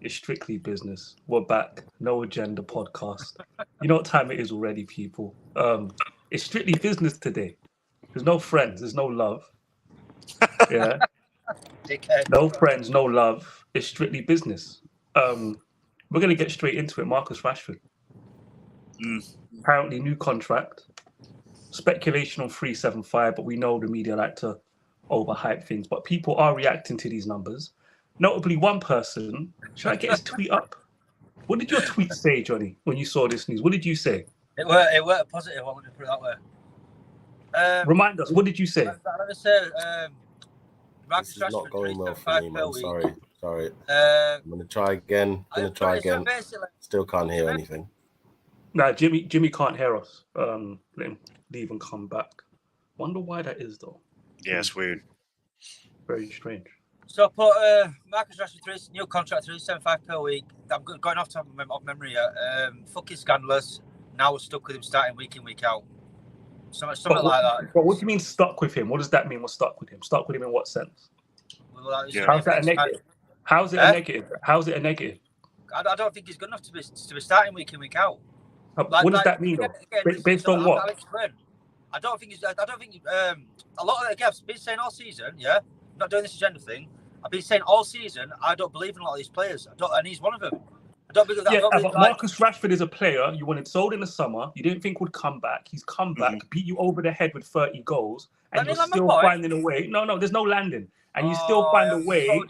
It's strictly business. We're back. No agenda podcast. You know what time it is already, people. It's strictly business today. There's no friends. There's no love. Yeah. Dickhead. No friends, no love. It's strictly business. We're gonna get straight into it. Marcus Rashford. Apparently, new contract. Speculation on 375, but we know the media like to overhype things. But people are reacting to these numbers. Notably, one person. Should I get his tweet up? What did your tweet say, Johnny, when you saw this news? What did you say? It were a positive one, let me put it that way. Remind us, what did you say? Let me say, This is not going well for me, man. Sorry. I'm going to try again. Still can't hear anything. Nah, Jimmy can't hear us. Let him leave and come back. Wonder why that is, though. Yeah, it's weird. Very strange. So I put Marcus Rashford, new contract, £375 per week. I'm going off top of memory here. Fucking scandalous. Now we're stuck with him starting week in, week out. Something like that. But what do you mean stuck with him? What does that mean? We're stuck with him? Stuck with him in what sense? Well, how's that a negative? How's it a negative? How's it a negative? I don't think he's good enough to be starting week in, week out. What does that mean, though? Based on what? I'll explain. I don't think a lot of the I've been saying all season, yeah, I'm not doing this agenda thing. I've been saying all season, I don't believe in a lot of these players. And he's one of them. I don't believe that. Yeah, but Marcus Rashford is a player you wanted sold in the summer. You didn't think would come back. He's come back, beat you over the head with 30 goals, and you're still finding a way. No, there's no landing, and you still find a way.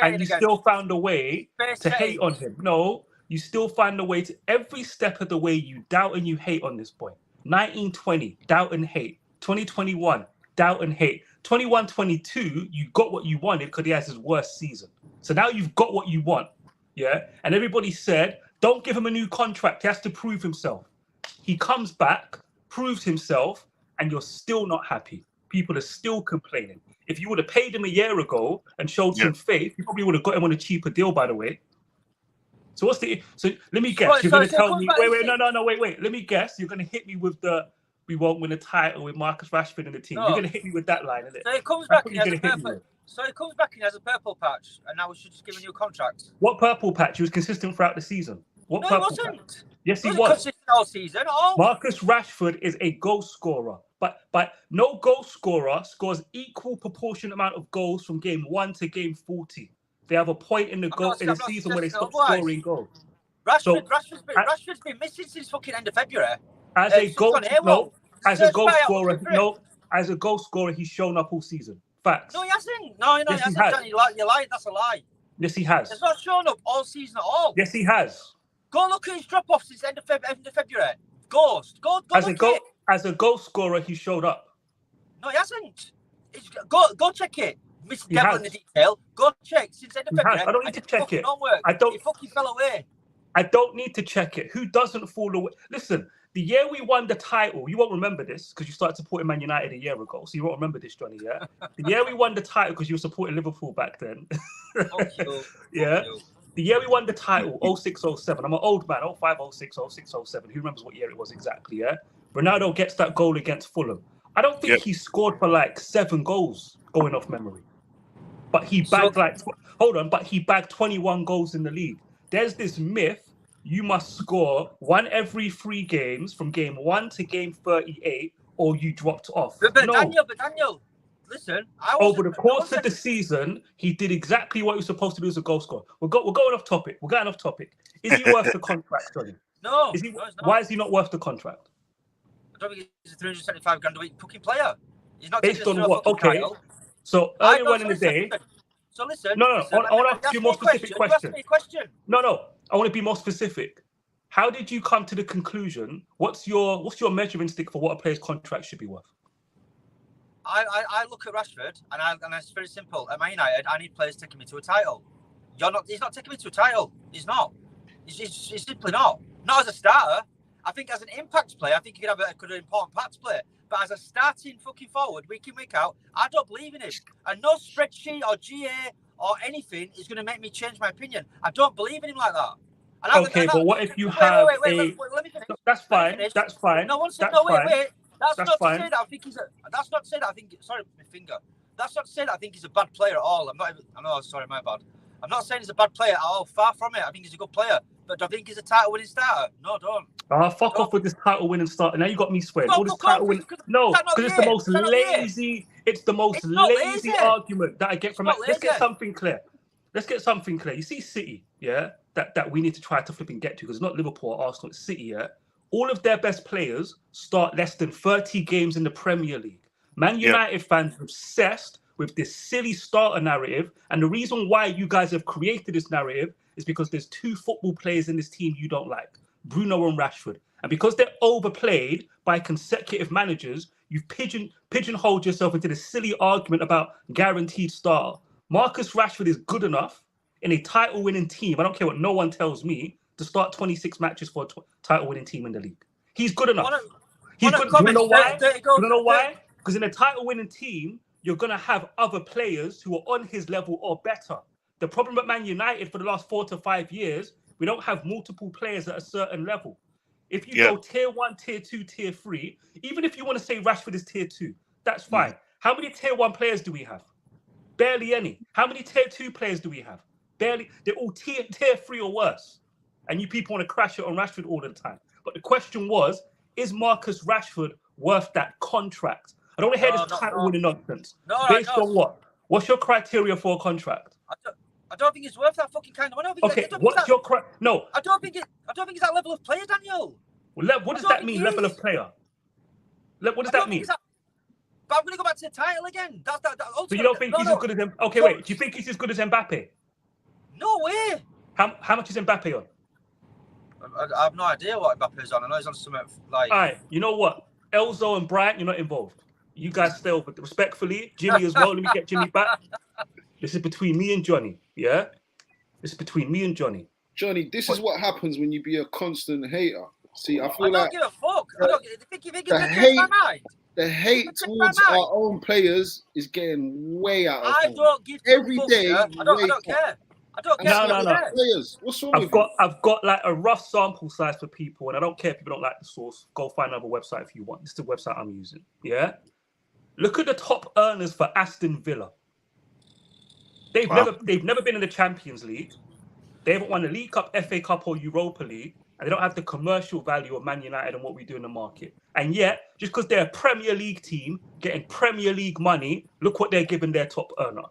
And you still found a way to hate on him. No, you still find a way to every step of the way. You doubt and you hate on this boy. 1920, doubt and hate. 2021, doubt and hate. 21-22, you got what you wanted because he has his worst season. So now you've got what you want, yeah? And everybody said, don't give him a new contract. He has to prove himself. He comes back, proves himself, and you're still not happy. People are still complaining. If you would have paid him a year ago and showed some faith, you probably would have got him on a cheaper deal, by the way. So let me guess. You're going to tell me, wait. Let me guess. You're going to hit me with the, we won't win a title with Marcus Rashford in the team. No. You're going to hit me with that line, isn't it? So he comes back and he has a purple patch, and now we should just give him a new contract. What purple patch? He was consistent throughout the season. What purple he wasn't. Patch? Yes, he was. Consistent all season. Marcus Rashford is a goal scorer, but no goal scorer scores equal proportionate amount of goals from game 1 to game 40. They have a point in the season where they stop scoring goals. Rashford's been missing since fucking end of February. As a goal scorer, he's shown up all season. Facts. No, he hasn't. No, he hasn't. You're lying. That's a lie. Yes, he has. He's not shown up all season at all. Yes, he has. Go look at his drop-off since end of February. Ghost. Go as a goal scorer, he showed up. No, he hasn't. Go check it. Mr. Devil in the detail. Go check since end of February. I don't need to check it. He fucking fell away. I don't need to check it. Who doesn't fall away? Listen, the year we won the title, you won't remember this because you started supporting Man United a year ago, so you won't remember this, Johnny, yeah? The year we won the title because you were supporting Liverpool back then. Yeah? The year we won the title, 06-07. I'm an old man, 05-06, 06-07. Who remembers what year it was exactly, yeah? Ronaldo gets that goal against Fulham. I don't think he scored for like 7 goals going off memory. But he bagged he bagged 21 goals in the league. There's this myth you must score 1 every 3 games from game 1 to game 38 or you dropped off. But Daniel, listen. Over the course of the season, he did exactly what he was supposed to do as a goal scorer. We're going off topic. We're getting off topic. Is he worth the contract, Johnny? No. Why is he not worth the contract? I don't think he's a 375 grand a week fucking player. He's not based on what? Okay. Title. So earlier on in the day. So listen. No. I want to ask you a more specific question. Question. No. I want to be more specific. How did you come to the conclusion? What's your measuring stick for what a player's contract should be worth? I look at Rashford and it's very simple. At Man United, I need players taking me to a title. He's not taking me to a title. He's not. He's simply not. Not as a starter. I think as an impact player, I think he could have an important part to play. But as a starting fucking forward, week in, week out, I don't believe in him. And no spreadsheet or GA or anything is going to make me change my opinion. I don't believe in him like that. But what if you have Let me finish. That's fine. That's fine. No one said, wait. That's not to say that I think he's that's not to say that I think, sorry, my finger. That's not to say that I think he's a bad player at all. Sorry, my bad. I'm not saying he's a bad player at all. Far from it. I think he's a good player. But do I think he's a title-winning starter? No, don't. Fuck off with this title-winning starter. Now you got me swearing. All this title-winning. No, because it's the most lazy. It's the most lazy argument that I get from. Let's get something clear. You see, City, yeah, that we need to try to flip and get to, because it's not Liverpool or Arsenal, it's City, yeah. All of their best players start less than 30 games in the Premier League. Man United fans are obsessed with this silly starter narrative, and the reason why you guys have created this narrative is because there's 2 football players in this team you don't like, Bruno and Rashford. And because they're overplayed by consecutive managers, you've pigeonholed yourself into this silly argument about guaranteed starter. Marcus Rashford is good enough in a title-winning team, I don't care what no one tells me, to start 26 matches for a title-winning team in the league. He's good enough. He's good. Do you know why? Do you know why? Because in a title-winning team, you're going to have other players who are on his level or better. The problem at Man United for the last 4 to 5 years, we don't have multiple players at a certain level. If you go tier 1, tier 2, tier 3, even if you want to say Rashford is tier 2, that's fine. How many tier 1 players do we have? Barely any. How many tier 2 players do we have? Barely. They're all tier 3 or worse. And you people want to crash it on Rashford all the time. But the question was, is Marcus Rashford worth that contract? I don't want to hear this title-winning nonsense. Based on what? What's your criteria for a contract? I don't think it's worth that fucking kind of money. What's your no? I don't think it's that level of player, Daniel. Well, what does that mean, level of player? What does that mean? But I'm going to go back to the title again. So you don't think he's as good as him? Okay, wait. Do you think he's as good as Mbappe? No way. How much is Mbappe on? I have no idea what Mbappe's on. I know he's on something like. All right, you know what? Elzo and Bryant, you're not involved. You guys stay over. Respectfully, Jimmy as well. Let me get Jimmy back. This is between me and Johnny. Yeah, this is between me and Johnny. Johnny, this is what happens when you be a constant hater. See, I feel I like don't give a fuck. The hate towards our own players is getting way out of hand. I don't give every day. I don't care. I don't care. No. Players, what's wrong with you? I've got like a rough sample size for people, and I don't care if people don't like the source. Go find another website if you want. This is the website I'm using. Yeah. Look at the top earners for Aston Villa. They've never been in the Champions League. They haven't won the League Cup, FA Cup, or Europa League, and they don't have the commercial value of Man United and what we do in the market. And yet, just because they're a Premier League team getting Premier League money, look what they're giving their top earner.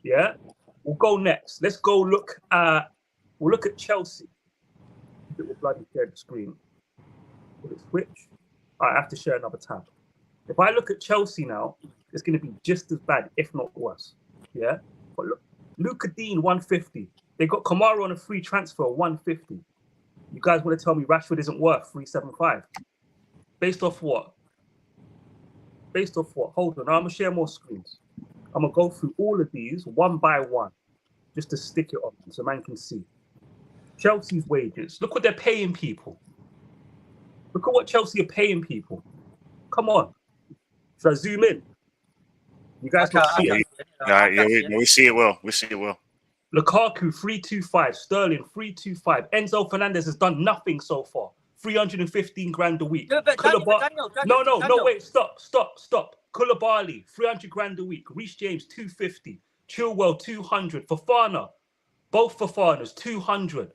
Yeah. We'll go next. Let's go look at. We'll look at Chelsea. It will bloody share the screen. Will it switch? I have to share another tab. If I look at Chelsea now, it's going to be just as bad, if not worse. Yeah. But look, Luka Dean 150. They got Kamara on a free transfer 150. You guys want to tell me Rashford isn't worth 375? Based off what? Hold on. I'm gonna share more screens. I'm going to go through all of these one by one, just to stick it on so man can see. Chelsea's wages. Look what they're paying people. Look at what Chelsea are paying people. Come on. Should I zoom in? You guys can see it. We see it well. We see it well. Lukaku, 325. Sterling, 325. Enzo Fernandez has done nothing so far. 315 grand a week. Daniel, wait, stop. Koulibaly, 300 grand a week. Reece James, 250. Chilwell, 200. Fofana, both Fofanas, 200.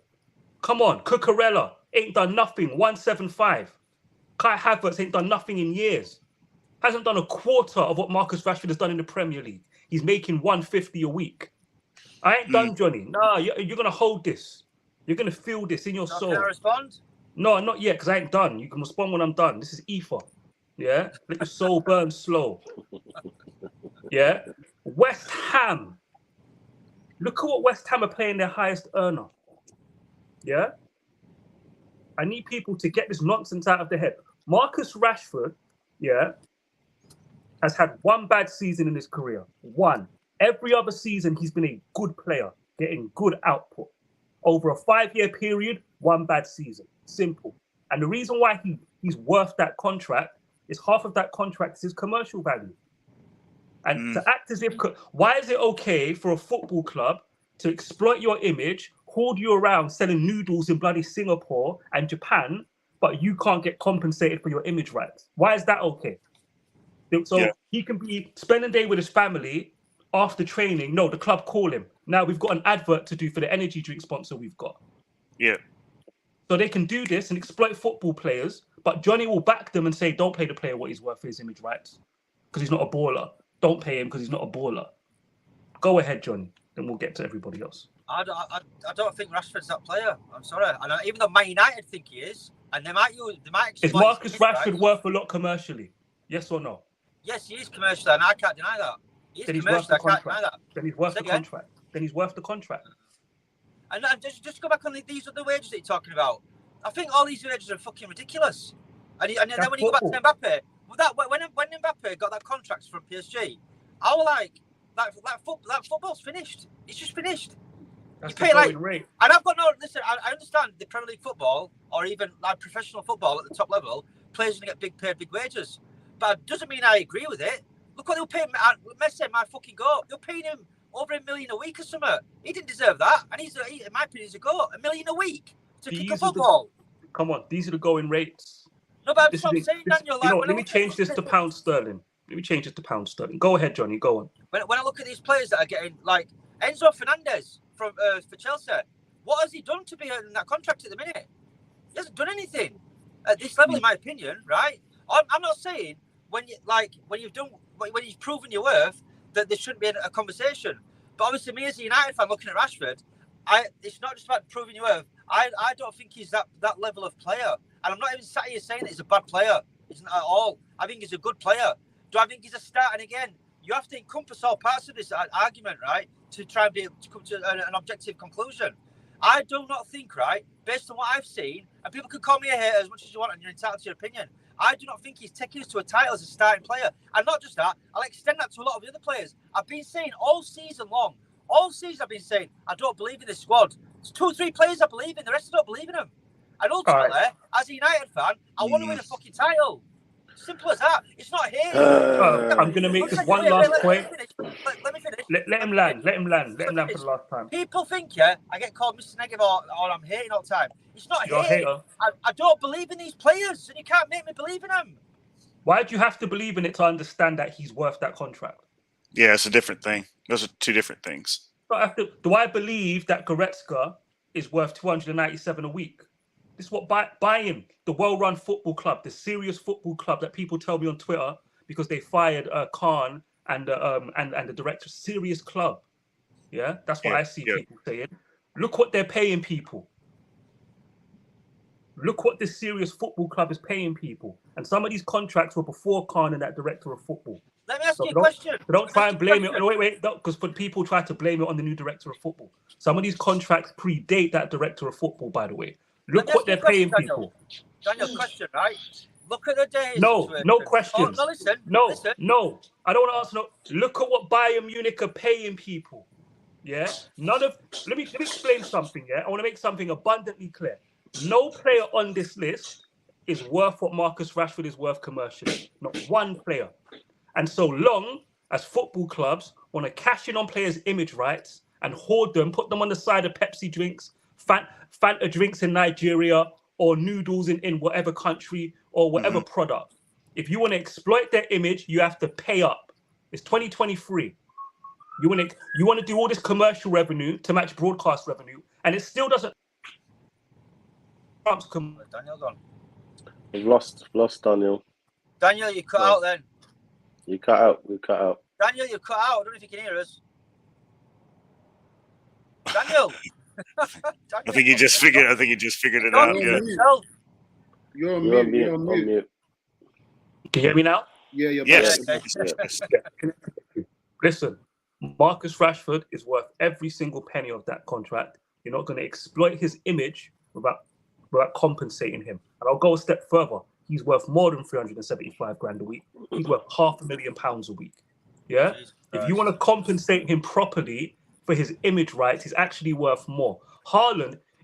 Come on, Cucurella ain't done nothing, 175. Kai Havertz ain't done nothing in years. Hasn't done a quarter of what Marcus Rashford has done in the Premier League. He's making 150 a week. I ain't done, Johnny. Nah, you're going to hold this. You're going to feel this in your soul. Can I respond? No, not yet, because I ain't done. You can respond when I'm done. This is ether. Yeah? Let your soul burn slow. Yeah? West Ham. Look at what West Ham are paying their highest earner. Yeah? I need people to get this nonsense out of their head. Marcus Rashford, yeah, has had one bad season in his career. One. Every other season, he's been a good player, getting good output. Over a 5-year period, one bad season. Simple. And the reason why he's worth that contract is half of that contract is his commercial value. And to act as if, why is it okay for a football club to exploit your image, hold you around selling noodles in bloody Singapore and Japan, but you can't get compensated for your image rights? Why is that okay? So he can be spending a day with his family after training. No, the club call him. Now we've got an advert to do for the energy drink sponsor we've got. Yeah. So they can do this and exploit football players, but Johnny will back them and say, don't pay the player what he's worth for his image rights because he's not a baller. Don't pay him because he's not a baller. Go ahead, Johnny. Then we'll get to everybody else. I don't think Rashford's that player. I'm sorry. Even though Man United think he is, and they might is Marcus Rashford worth a lot commercially? Yes or no? Yes, he is commercially, and I can't deny that. He's worth the contract. Then he's worth the contract. Then he's worth the contract. And just go back on these other wages that you're talking about. I think all these wages are fucking ridiculous. And then when you go back to Mbappe, when Mbappe got that contract from PSG, I was like football's finished. It's just finished. That's you pay rate. And I've got listen. I understand the Premier League football or even like professional football at the top level, players going to get paid big wages, but it doesn't mean I agree with it. Look what they were paying Messi, my fucking goat. They're paying him over $1 million a week or something. He didn't deserve that, and in my opinion, he's a goat. $1 million a week to kick a football. Come on, these are the going rates. No, but that's what I'm saying, Daniel. Let me change this to pound sterling. Go ahead, Johnny. Go on. When I look at these players that are getting like Enzo Fernandez for Chelsea, what has he done to be in that contract at the minute? He hasn't done anything at this level, in my opinion. Right? I'm not saying when you've proven your worth that there shouldn't be a conversation. But obviously, me as a United fan looking at Rashford, it's not just about proving your worth. I don't think he's that level of player, and I'm not even sat here saying that he's a bad player. He's not at all. I think he's a good player. Do I think he's a star? And again, you have to encompass all parts of this argument, right, to try and to come to an objective conclusion. I do not think, right, based on what I've seen, and people can call me a hater as much as you want, and you're entitled to your opinion. I do not think he's taking us to a title as a starting player. And not just that, I'll extend that to a lot of the other players. I've been saying all season long, I've been saying, I don't believe in this squad. There's 2 or 3 players I believe in, the rest I don't believe in them. And ultimately, as a United fan, I want to win a fucking title. Simple as that. It's not here. I'm going to make this one last point. Let me finish. Let him land. Let him land for the last time. People think, I get called Mr. Negative or I'm hating all the time. It's not You're hating. I don't believe in these players, and you can't make me believe in them. Why do you have to believe in it to understand that he's worth that contract? Yeah, it's a different thing. Those are 2 different things. Do I believe that Goretzka is worth 297 a week? This is what buy him. The well-run football club, the serious football club that people tell me on Twitter because they fired Khan and the director. Serious club. Yeah, that's what I see people saying. Look what they're paying people. Look what this serious football club is paying people. And some of these contracts were before Khan and that director of football. Let me ask you a question. Don't try and blame it. Wait, because people try to blame it on the new director of football. Some of these contracts predate that director of football, by the way. Look what they're paying people. Daniel, question, right? Look at the days. No questions. Listen. No. I don't want to answer. Look at what Bayern Munich are paying people. Yeah. Let me explain something. Yeah. I want to make something abundantly clear. No player on this list is worth what Marcus Rashford is worth commercially. Not one player. And so long as football clubs want to cash in on players' image rights and hoard them, put them on the side of Pepsi drinks, Fanta drinks in Nigeria, or noodles in whatever country or whatever product. If you want to exploit their image, you have to pay up. It's 2023. You want to do all this commercial revenue to match broadcast revenue, and it still doesn't. Daniel gone. We've lost Daniel. Daniel, you cut out then. You cut out. We cut out. Daniel, you cut out. I don't know if you can hear us. Daniel. I think you just figured it out. Yeah. You're on mute. Can you hear me now? Yeah, you're yes. Listen, Marcus Rashford is worth every single penny of that contract. You're not going to exploit his image without compensating him. And I'll go a step further. He's worth more than 375 grand a week. He's worth £500,000 a week. Yeah? If you want to compensate him properly for his image rights, he's actually worth more.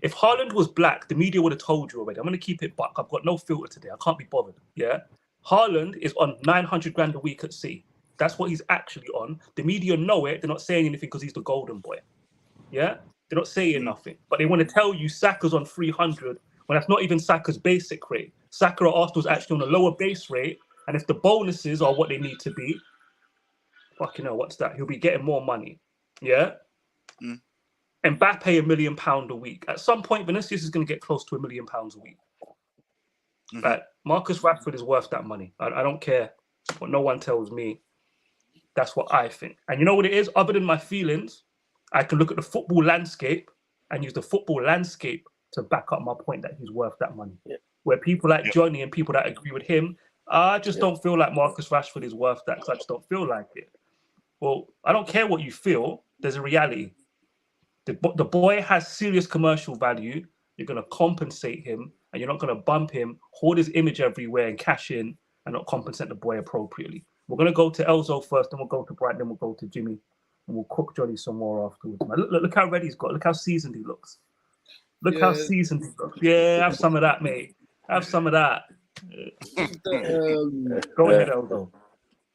If Haaland was black, the media would have told you already. I'm going to keep it back. I've got no filter today. I can't be bothered. Yeah? Haaland is on 900 grand a week at City. That's what he's actually on. The media know it. They're not saying anything because he's the golden boy. Yeah? They're not saying nothing. But they want to tell you Saka's on 300 when that's not even Saka's basic rate. Saka at Arsenal's actually on a lower base rate. And if the bonuses are what they need to be, fucking hell, what's that? He'll be getting more money. Yeah? Mbappe £1 million a week. At some point, Vinicius is going to get close to £1 million a week. Like Marcus Rashford is worth that money. I don't care what no one tells me. That's what I think. And you know what it is? Other than my feelings, I can look at the football landscape and use the football landscape to back up my point that he's worth that money. Where people like Johnny and people that agree with him, I just don't feel like Marcus Rashford is worth that because I just don't feel like it. Well, I don't care what you feel. There's a reality. The boy has serious commercial value. You're going to compensate him and you're not going to bump him, hold his image everywhere and cash in and not compensate the boy appropriately. We're going to go to Elzo first, then we'll go to Bright, then we'll go to Jimmy, and we'll cook Johnny some more afterwards. Man, look how ready he's got. Look how seasoned he looks. Look how seasoned he looks. Yeah, have some of that, mate. Have some of that. Go ahead, Elzo.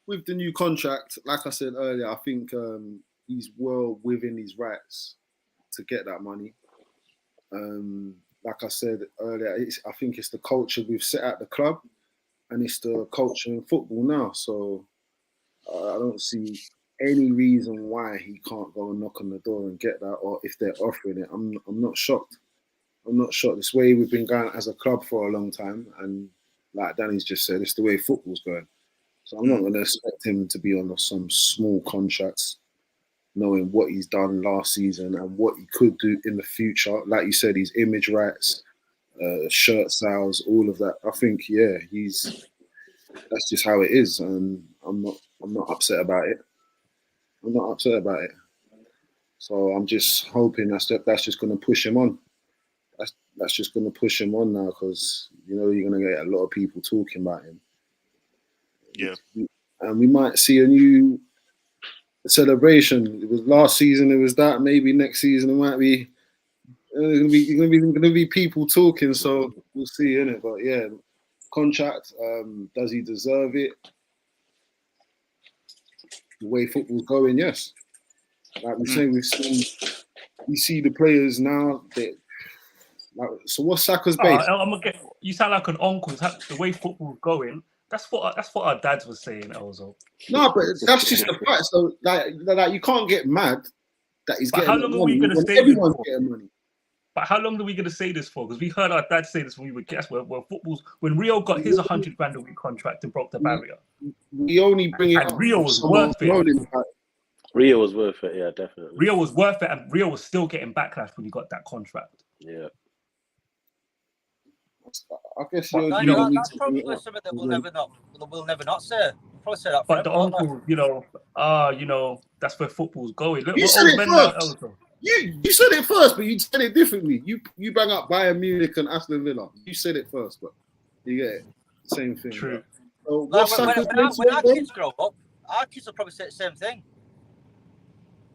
With the new contract, like I said earlier, I think he's well within his rights to get that money. Like I said earlier, I think it's the culture we've set at the club, and it's the culture in football now. So I don't see any reason why he can't go and knock on the door and get that, or if they're offering it. I'm not shocked. I'm not shocked. This way we've been going as a club for a long time, and like Danny's just said, it's the way football's going. So I'm not going to expect him to be on some small contracts, knowing what he's done last season and what he could do in the future. Like you said, his image rights, shirt sales, all of that. I think, that's just how it is, and I'm not upset about it. I'm not upset about it. So I'm just hoping that's just going to push him on. That's just going to push him on now, because you're going to get a lot of people talking about him. Yeah, and we might see a new celebration. It was last season. It was that. Maybe next season it might be. Going to be people talking. So we'll see, innit? But yeah, contract. Does he deserve it? The way football's going, yes. Like we say, we see the players now. So what's Saka's base? You sound like an uncle. The way football's going. That's what our dads were saying, Elzo. No, but that's just the fact. So like you can't get mad that he's getting money. How long are we going to say this for? But how long are we going to say this for? Because we heard our dad say this when we were kids. When Rio got his $100,000 a week contract and broke the barrier. We only bring it up. Rio was worth it. Rio was worth it, yeah, definitely. Rio was worth it, and Rio was still getting backlash when he got that contract. Yeah. I guess that's probably something that we'll never not say. We'll probably say that. But the uncle, that's where football's going. Look, you said it first. You said it first, but you said it differently. You bang up Bayern Munich and Aston Villa. You said it first, but you get it. Same thing. True. So when our kids grow up, our kids will probably say the same thing.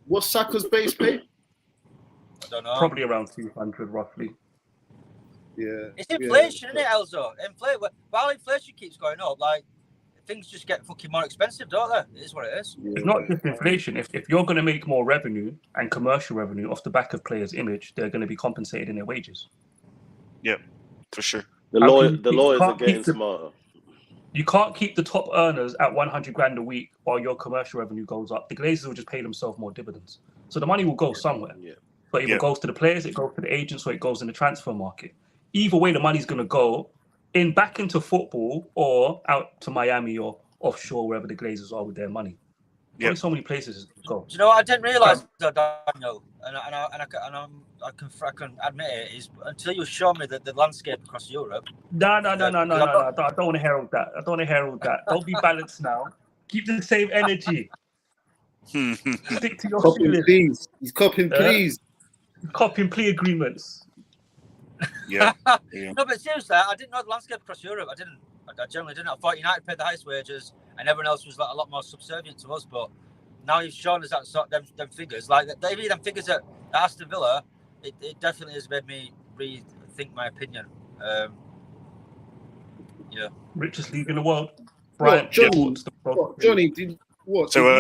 What's Saka's base pay? I don't know. Probably around 200, roughly. Yeah. It's inflation, isn't it, Elzo? While inflation keeps going up, like things just get fucking more expensive, don't they? It is what it is. Yeah. It's not just inflation. If you're going to make more revenue and commercial revenue off the back of players' image, they're going to be compensated in their wages. Yeah, for sure. The lawyers are getting smarter. You can't keep the top earners at $100,000 a week while your commercial revenue goes up. The Glazers will just pay themselves more dividends. So the money will go somewhere. Yeah. But if it goes to the players, it goes to the agents, or it goes in the transfer market. Either way, the money's going to go back into football or out to Miami or offshore, wherever the Glazers are with their money. Yeah. Only so many places it go. Do you know what I didn't realise, Daniel, and I can admit it, is until you show me the landscape across Europe. No. I don't want to herald that. Don't be balanced now. Keep the same energy. Stick to your feelings. He's copying pleas. Copying plea agreements. Yeah. No, but seriously, I didn't know the landscape across Europe. I generally didn't. I thought United paid the highest wages, and everyone else was like a lot more subservient to us. But now you've shown us that sort of them figures, like maybe them figures at Aston Villa. It definitely has made me rethink my opinion. Yeah. Richest league in the world. Brian, Johnny, did you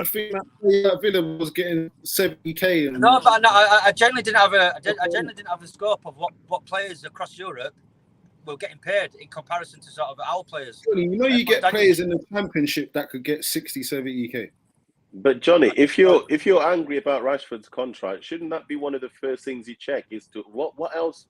think that Villa was getting 70k? No, but I genuinely didn't have a scope of what players across Europe were getting paid in comparison to sort of our players. Johnny, you get players in the Championship that could get 60, 70k. But Johnny, if you're angry about Rashford's contract, shouldn't that be one of the first things you check? Is to what else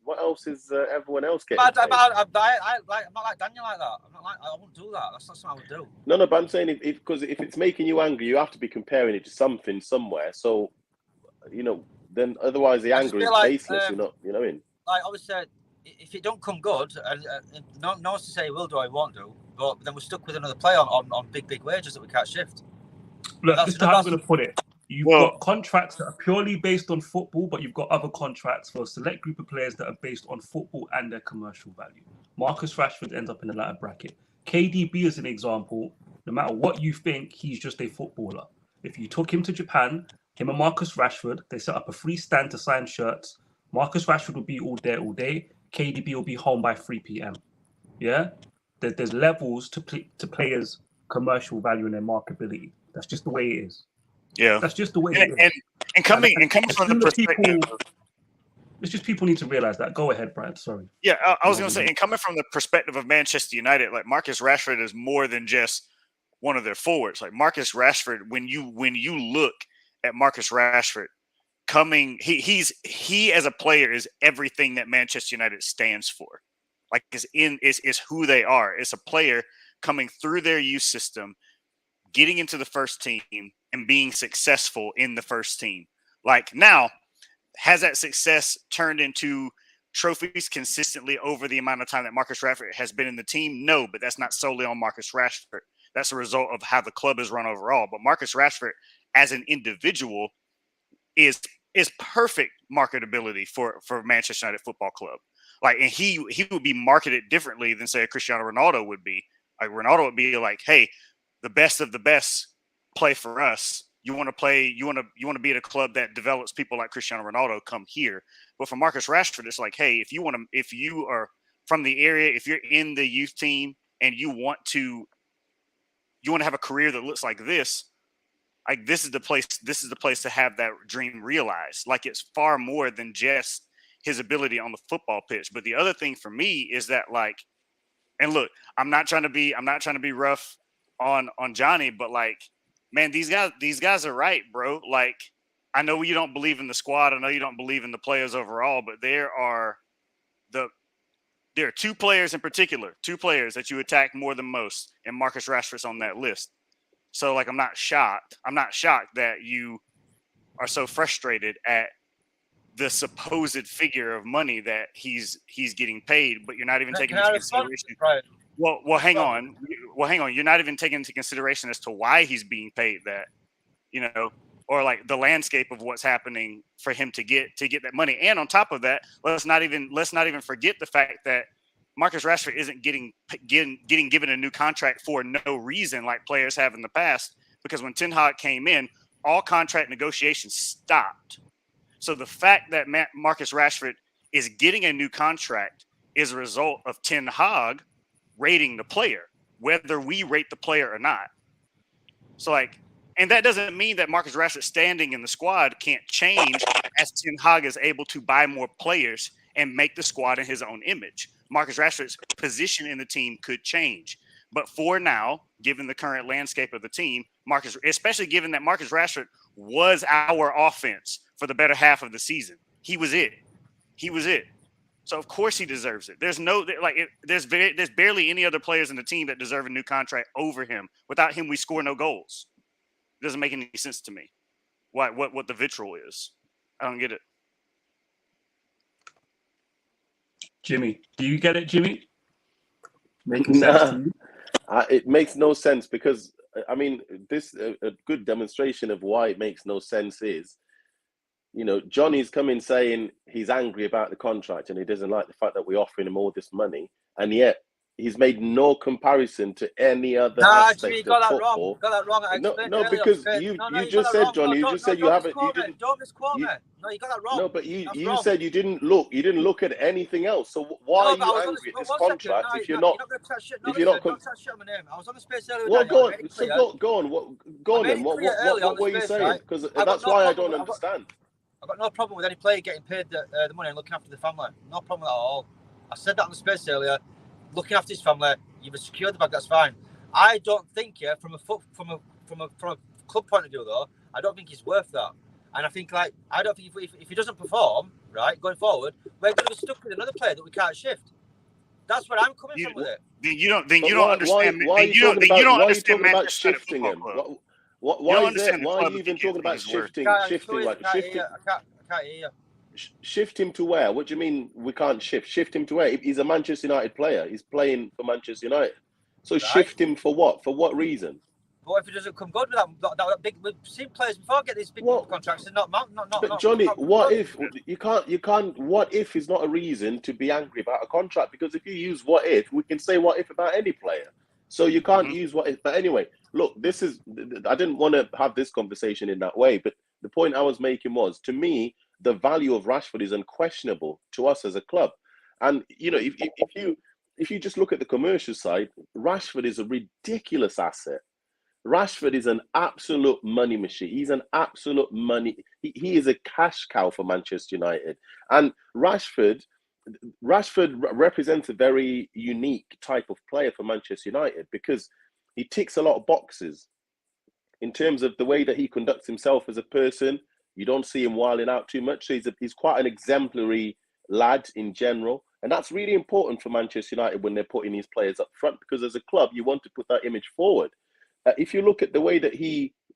is everyone else getting? I'm not like Daniel like that. I won't do that. That's not something I would do. No, but I'm saying because if it's making you angry, you have to be comparing it to something somewhere. So, then otherwise the anger is baseless. You know what I mean? Like obviously, if it don't come good, and no one's to say will do or won't do, but then we're stuck with another player on big wages that we can't shift. Look, this is how I'm going to put it. You've got contracts that are purely based on football, but you've got other contracts for a select group of players that are based on football and their commercial value. Marcus Rashford ends up in the latter bracket. KDB is an example. No matter what you think, he's just a footballer. If you took him to Japan, him and Marcus Rashford, they set up a free stand to sign shirts. Marcus Rashford will be all there all day. KDB will be home by 3 p.m. Yeah? There's levels to players' commercial value and their marketability. That's just the way it is. Yeah, that's just the way it is. And coming from the perspective, it's just people need to realize that. Go ahead, Brad. Sorry. Yeah, I was going to say, and coming from the perspective of Manchester United, like Marcus Rashford is more than just one of their forwards. Like Marcus Rashford, when you look at Marcus Rashford he as a player is everything that Manchester United stands for. Like is who they are. It's a player coming through their youth system, getting into the first team and being successful in the first team. Like now, has that success turned into trophies consistently over the amount of time that Marcus Rashford has been in the team? No, but that's not solely on Marcus Rashford. That's a result of how the club is run overall. But Marcus Rashford as an individual is perfect marketability for Manchester United Football Club. Like, and he would be marketed differently than say a Cristiano Ronaldo would be. Like Ronaldo would be like, hey, the best of the best play for us. You want to play, you want to be at a club that develops people like Cristiano Ronaldo, come here. But for Marcus Rashford, it's like, hey, if you are from the area, if you're in the youth team and you want to have a career that looks like this, like this is the place to have that dream realized. Like it's far more than just his ability on the football pitch. But the other thing for me is that, like, and look, I'm not trying to be rough on Johnny, but like, man, these guys are right, bro. Like, I know you don't believe in the squad. I know you don't believe in the players overall, but there are two players in particular, two players that you attack more than most, and Marcus Rashford's on that list. So, like, I'm not shocked. I'm not shocked that you are so frustrated at the supposed figure of money that he's getting paid, but you're not even taking into consideration. Right. Well, hang on. You're not even taking into consideration as to why he's being paid that, or like the landscape of what's happening for him to get that money. And on top of that, let's not even forget the fact that Marcus Rashford isn't getting given a new contract for no reason like players have in the past, because when Ten Hag came in, all contract negotiations stopped. So the fact that Marcus Rashford is getting a new contract is a result of Ten Hag rating the player, whether we rate the player or not. So like, and that doesn't mean that Marcus Rashford's standing in the squad can't change as Ten Hag is able to buy more players and make the squad in his own image. Marcus Rashford's position in the team could change. But for now, given the current landscape of the team, especially given that Marcus Rashford was our offense for the better half of the season, he was it. So of course he deserves it. There's barely any other players in the team that deserve a new contract over him. Without him, we score no goals. It doesn't make any sense to me. What the vitriol is. I don't get it. Jimmy, do you get it, Jimmy? Making sense to you? It makes no sense because, I mean, a good demonstration of why it makes no sense is, Johnny's coming saying he's angry about the contract and he doesn't like the fact that we're offering him all this money, and yet he's made no comparison to any other aspect Jimmy, of football. Got that wrong. No, because you just said, Johnny, you just said you haven't. Don't misquote me. No, you got that wrong. No, but you said you didn't look at anything else. So why are you angry at this contract if you're not? If you're not, don't touch shit on my name. I was on the space earlier. Well, go on. So go on. Go on then. What were you saying? Because that's why I don't understand. I've got no problem with any player getting paid the money and looking after the family. No problem with that at all. I said that on the space earlier. Looking after his family, you've secured the bag. That's fine. I don't think, from a club point of view, though, I don't think he's worth that. And I think, like, I don't think if he doesn't perform, right, going forward, we're going to be stuck with another player that we can't shift. That's where I'm coming from with it. Then you don't understand. Why are you talking about shifting him? Why are you even talking about shifting? I can't hear you. Shift him to where? What do you mean we can't shift? Shift him to where? He's a Manchester United player. He's playing for Manchester United. So shift him for what? For what reason? What if he doesn't come good with that big? We've seen players before get these big contracts and not. But Johnny, what if you can't? What if is not a reason to be angry about a contract? Because if you use what if, we can say what if about any player. So you can't use what if. But anyway, look, I didn't want to have this conversation in that way. But the point I was making was, to me, the value of Rashford is unquestionable to us as a club. And you know, if you just look at the commercial side, Rashford is a ridiculous asset. Rashford is an absolute money machine. He's an absolute money. He is a cash cow for Manchester United. And Rashford represents a very unique type of player for Manchester United because he ticks a lot of boxes in terms of the way that he conducts himself as a person. You don't see him wilding out too much. So he's quite an exemplary lad in general. And that's really important for Manchester United when they're putting these players up front, because as a club, you want to put that image forward. If you look at the way that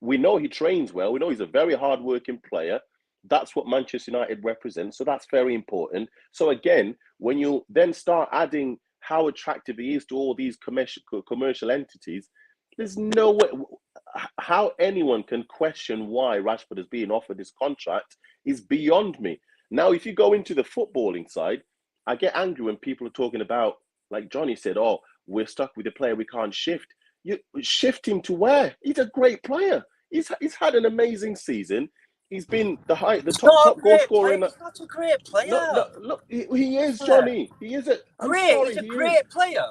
we know he trains well, we know he's a very hard-working player. That's what Manchester United represents. So that's very important. So again, when you then start adding how attractive he is to all these commercial entities, there's no way how anyone can question why Rashford is being offered this contract is beyond me. Now, if you go into the footballing side, I get angry when people are talking about, like Johnny said, oh, we're stuck with a player we can't shift. You shift him to where? He's a great player. He's had an amazing season. He's been the top goal scorer. He's not a great player. Look, he is, Johnny. He is He's a great player.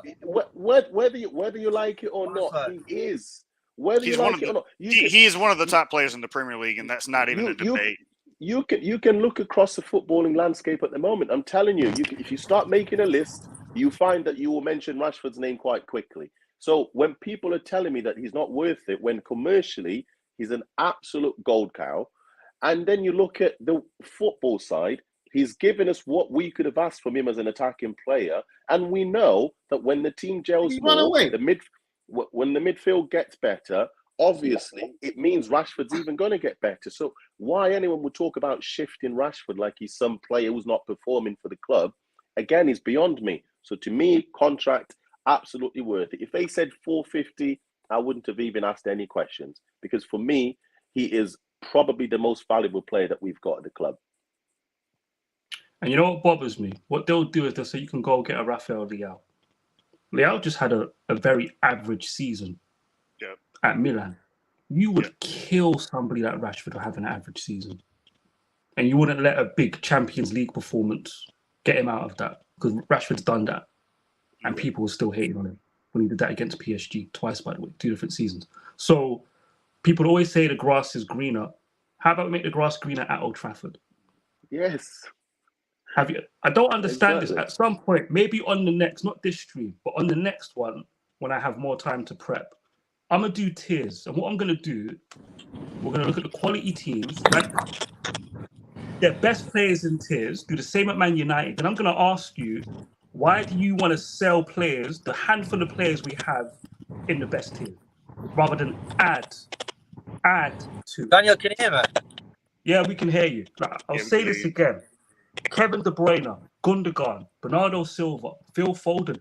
Whether you like it or not, he is. Whether you like it or not, he is one of the top players in the Premier League, and that's not even a debate. You can look across the footballing landscape at the moment. I'm telling you, if you start making a list, you find that you will mention Rashford's name quite quickly. So when people are telling me that he's not worth it, when commercially he's an absolute gold cow, and then you look at the football side, he's given us what we could have asked from him as an attacking player, and we know that when the team gels more, when the midfield gets better, obviously it means Rashford's even going to get better. So why anyone would talk about shifting Rashford like he's some player who's not performing for the club, again, is beyond me. So to me, contract, absolutely worth it. If they said 450, I wouldn't have even asked any questions, because for me, he is probably the most valuable player that we've got at the club. And you know what bothers me? What they'll do is they'll say you can go get a Rafael Leao. Leao just had a very average season at Milan. You would kill somebody like Rashford for having an average season. And you wouldn't let a big Champions League performance get him out of that, because Rashford's done that. And people were still hating on him when he did that against PSG twice, by the way, 2 different seasons. So people always say the grass is greener. How about we make the grass greener at Old Trafford? Yes. Have you? I don't understand this. At some point, maybe on the next, not this stream, but on the next one, when I have more time to prep, I'm going to do tiers. And what I'm going to do, we're going to look at the quality teams, like their best players in tiers, do the same at Man United. And I'm going to ask you, why do you want to sell players, the handful of players we have in the best tier, rather than add to? Daniel, can you hear me? Yeah, we can hear you. I'll say this again. Kevin De Bruyne, Gundogan, Bernardo Silva, Phil Foden.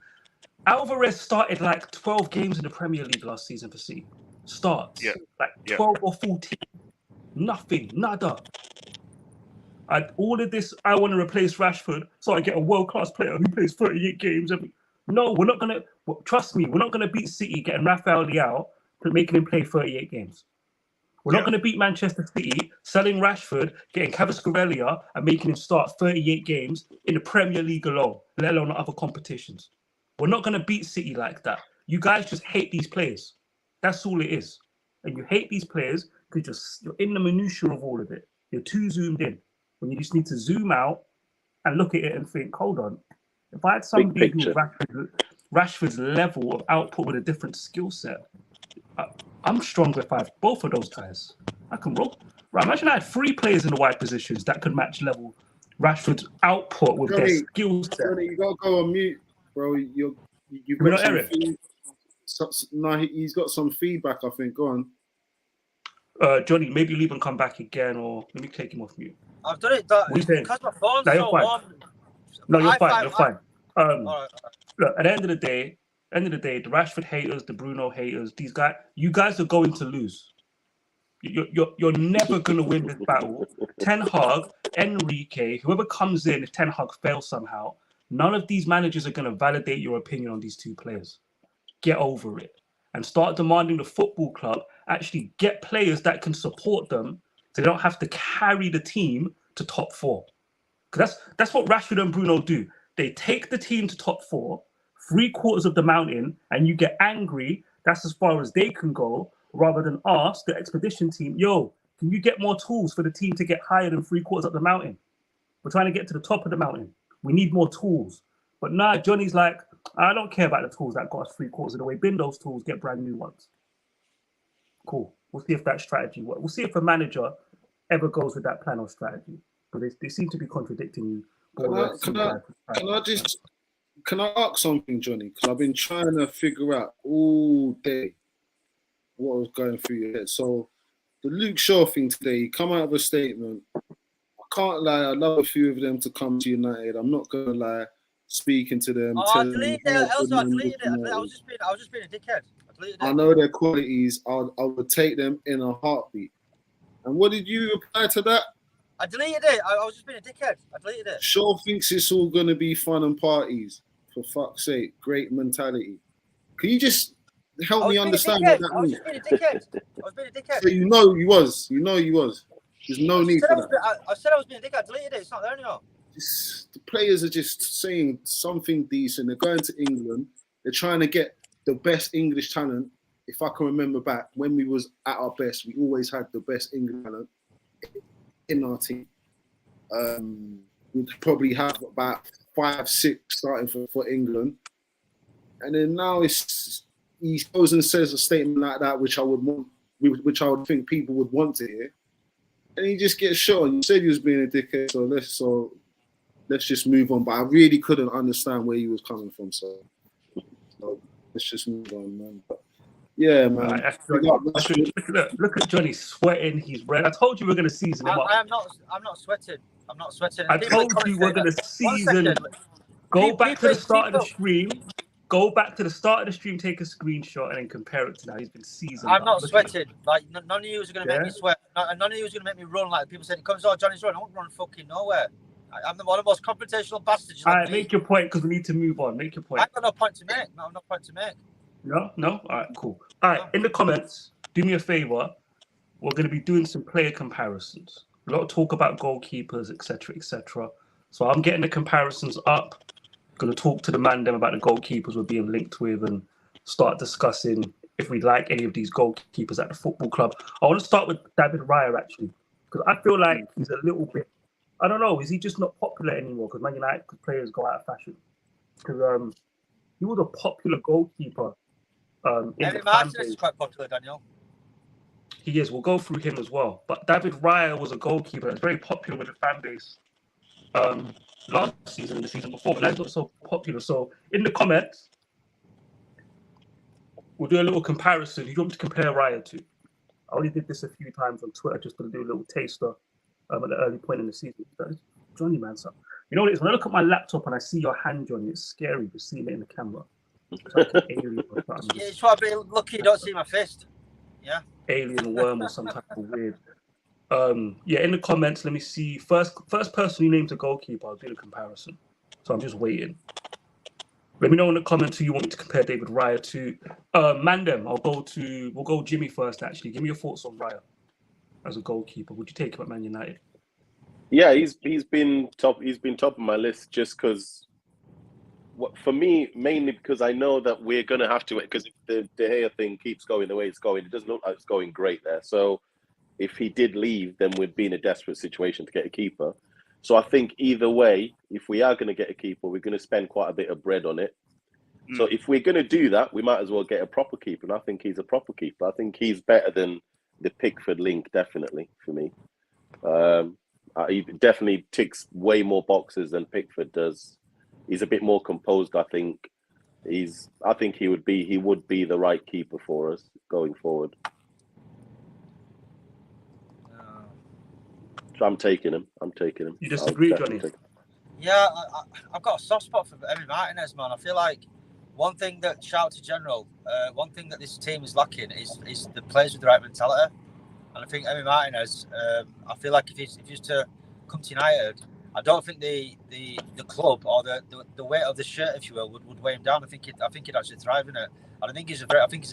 Alvarez started like 12 games in the Premier League last season for City. Starts. 12 or 14. Nothing. Nada. All of this, I want to replace Rashford so I get a world-class player who plays 38 games every... No, we're not going to... Trust me, we're not going to beat City getting Rafael Leao for making him play 38 games. We're not going to beat Manchester City selling Rashford, getting Kvaratskhelia and making him start 38 games in the Premier League alone, let alone other competitions. We're not going to beat City like that. You guys just hate these players. That's all it is. And you hate these players because you're in the minutiae of all of it. You're too zoomed in. When you just need to zoom out and look at it and think, hold on, if I had somebody who Rashford's level of output with a different skill set, I'm stronger if I have both of those guys. I can roll. Right, imagine I had 3 players in the wide positions that could match level Rashford's output with their skill set. Johnny, you gotta go on mute, bro. You've got some no, he's got some feedback, I think. Go on. Johnny, maybe leave and come back again, or let me take him off mute. I've done it because my phone's so warm. No, you're fine. You're fine. Look, at the end of the day, the Rashford haters, the Bruno haters, these guys, you guys are going to lose. You're never going to win this battle. Ten Hag, Enrique, whoever comes in, if Ten Hag fails somehow, none of these managers are going to validate your opinion on these 2 players. Get over it and start demanding the football club actually get players that can support them so they don't have to carry the team to top 4. Because that's what Rashford and Bruno do. They take the team to top 4, 3/4 of the mountain, and you get angry. That's as far as they can go, rather than ask the expedition team, yo, can you get more tools for the team to get higher than 3/4 up the mountain? We're trying to get to the top of the mountain. We need more tools. But nah, Johnny's like, I don't care about the tools that got us 3/4 of the way. Bin those tools, get brand new ones. Cool. We'll see if that strategy works. We'll see if a manager ever goes with that plan or strategy. But they seem to be contradicting you. Can I ask something, Johnny? Because I've been trying to figure out all day what was going through your head. So the Luke Shaw thing today, he come out of a statement. I can't lie, I'd love a few of them to come to United. I'm not gonna lie, speaking to them. I deleted it. I deleted it. I was just being a dickhead. I know their qualities. I would take them in a heartbeat. And what did you reply to that? I deleted it. I was just being a dickhead. I deleted it. Shaw thinks it's all going to be fun and parties. For fuck's sake, great mentality. Can you just help me understand what that means? I was being a dickhead. So you know you was. There's no need for that. I said I was being a dickhead. I deleted it. It's not there anymore. The players are just saying something decent. They're going to England. They're trying to get the best English talent. If I can remember back, when we was at our best, we always had the best English talent in our team. We'd probably have about 5, 6 starting for England. And then now he goes and says a statement like that, which I would think people would want to hear. And he just gets shot. And you said he was being a dickhead, so let's just move on. But I really couldn't understand where he was coming from. So let's just move on, man. But yeah, man. Right, look at Johnny sweating. He's red. I told you we're going to season him up. I'm not sweating. I told you we're going to season. Go back to the start of the stream. Go back to the start of the stream, take a screenshot, and then compare it to now. He's been seasoned. I'm not sweating. Like, none of you are going to make me sweat. None of you is going to make me run. Like people said, it comes out, Johnny's run. I won't run fucking nowhere. I'm one of the most confrontational bastards. All right, make your point because we need to move on. Make your point. I've got no point to make. No, no point to make. No? All right, cool. All right, in the comments, do me a favor. We're going to be doing some player comparisons. A lot of talk about goalkeepers, etc., etc. So I'm getting the comparisons up. Going to talk to the man them about the goalkeepers we're being linked with and start discussing if we like any of these goalkeepers at the football club. I want to start with David Raya, actually, because I feel like he's a little bit, I don't know, is he just not popular anymore? Because Man United players go out of fashion. Because he was a popular goalkeeper. David Martinez is quite popular, Daniel. He is. We'll go through him as well. But David Raya was a goalkeeper that's very popular with the fan base. Last season and the season before, but that's not so popular. So in the comments, we'll do a little comparison. Who do you want me to compare Raya to? I only did this a few times on Twitter just to do a little taster at the early point in the season. Johnny, man, so you know what it is? When I look at my laptop and I see your hand, Johnny, it's scary to see it in the camera. It's like an alien or something. Yeah, it's probably lucky you don't see my fist. Yeah. Alien worm or some type of weird. Yeah, in the comments, let me see. First person who names a goalkeeper, I'll do the comparison. So I'm just waiting. Let me know in the comments who you want me to compare David Raya to. Mandem, we'll go Jimmy first, actually. Give me your thoughts on Raya as a goalkeeper. Would you take him at Man United? Yeah, he's been top of my list just because, for me, mainly because I know that we're going to have to, because if the De Gea thing keeps going the way it's going, it doesn't look like it's going great there. So if he did leave, then we'd be in a desperate situation to get a keeper. So I think either way, if we are going to get a keeper, we're going to spend quite a bit of bread on it. So if we're going to do that, we might as well get a proper keeper. And I think he's a proper keeper. I think he's better than the Pickford link, definitely, for me. He definitely ticks way more boxes than Pickford does. He's a bit more composed, I think. I think he would be the right keeper for us going forward. So I'm taking him. You disagree, Johnny? Yeah, I've got a soft spot for Emi Martinez, man. I feel like one thing that, shout out to General, one thing that this team is lacking is the players with the right mentality. And I think Emi Martinez, I feel like if he's to come to United, I don't think the club or the weight of the shirt, if you will, would weigh him down. I think he'd actually thrive in it. And I think he's a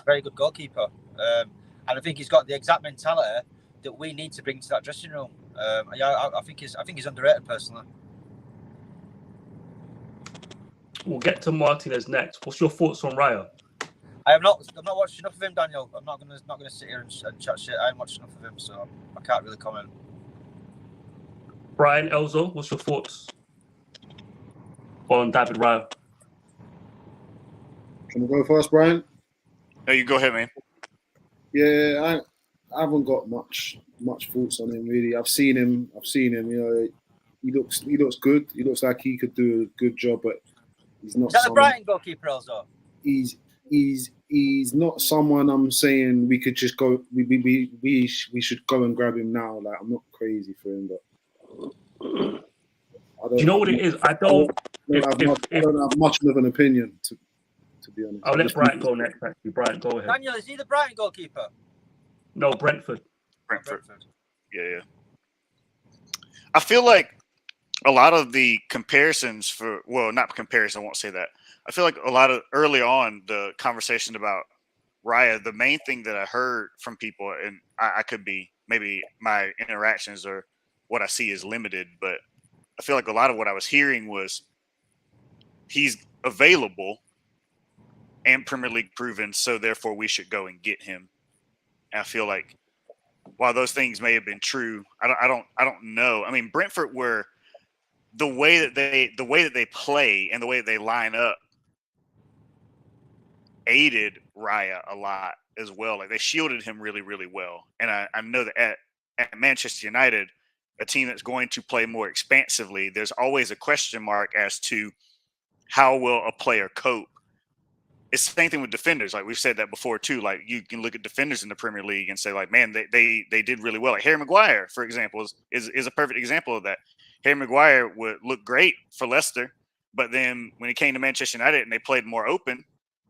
very good goalkeeper. And I think he's got the exact mentality that we need to bring to that dressing room. I think he's underrated personally. We'll get to Martinez next. What's your thoughts on Raya? I've not watched enough of him, Daniel. I'm not gonna sit here and chat shit. I haven't watched enough of him, so I can't really comment. Brian Elzo, what's your thoughts on David Raya? Can we go first, Brian? No, you go ahead, man. Yeah, I haven't got much thoughts on him really. I've seen him. You know, he looks good. He looks like he could do a good job, but he's not. Is that the Brighton goalkeeper also? He's not someone I'm saying we could just go. We should go and grab him now. Like, I'm not crazy for him, but do you know what it is? I don't have much of an opinion to be honest. I'll let Brian go next. Actually, Brian, go ahead. Daniel, is he the Brighton goalkeeper? No, Brentford. Yeah. I feel like a lot of the comparisons not comparison, I won't say that. I feel like a lot of early on the conversation about Raya, the main thing that I heard from people, and I could be, maybe my interactions or what I see is limited, but I feel like a lot of what I was hearing was he's available and Premier League proven, so therefore we should go and get him. And I feel like while those things may have been true, I don't know. I mean, Brentford were the way that they play and the way that they line up aided Raya a lot as well. Like, they shielded him really, really well. And I know that at Manchester United, a team that's going to play more expansively, there's always a question mark as to how will a player cope. It's the same thing with defenders. Like, we've said that before too. Like, you can look at defenders in the Premier League and say, like, man, they did really well. Like Harry Maguire, for example, is a perfect example of that. Harry Maguire would look great for Leicester, but then when he came to Manchester United and they played more open,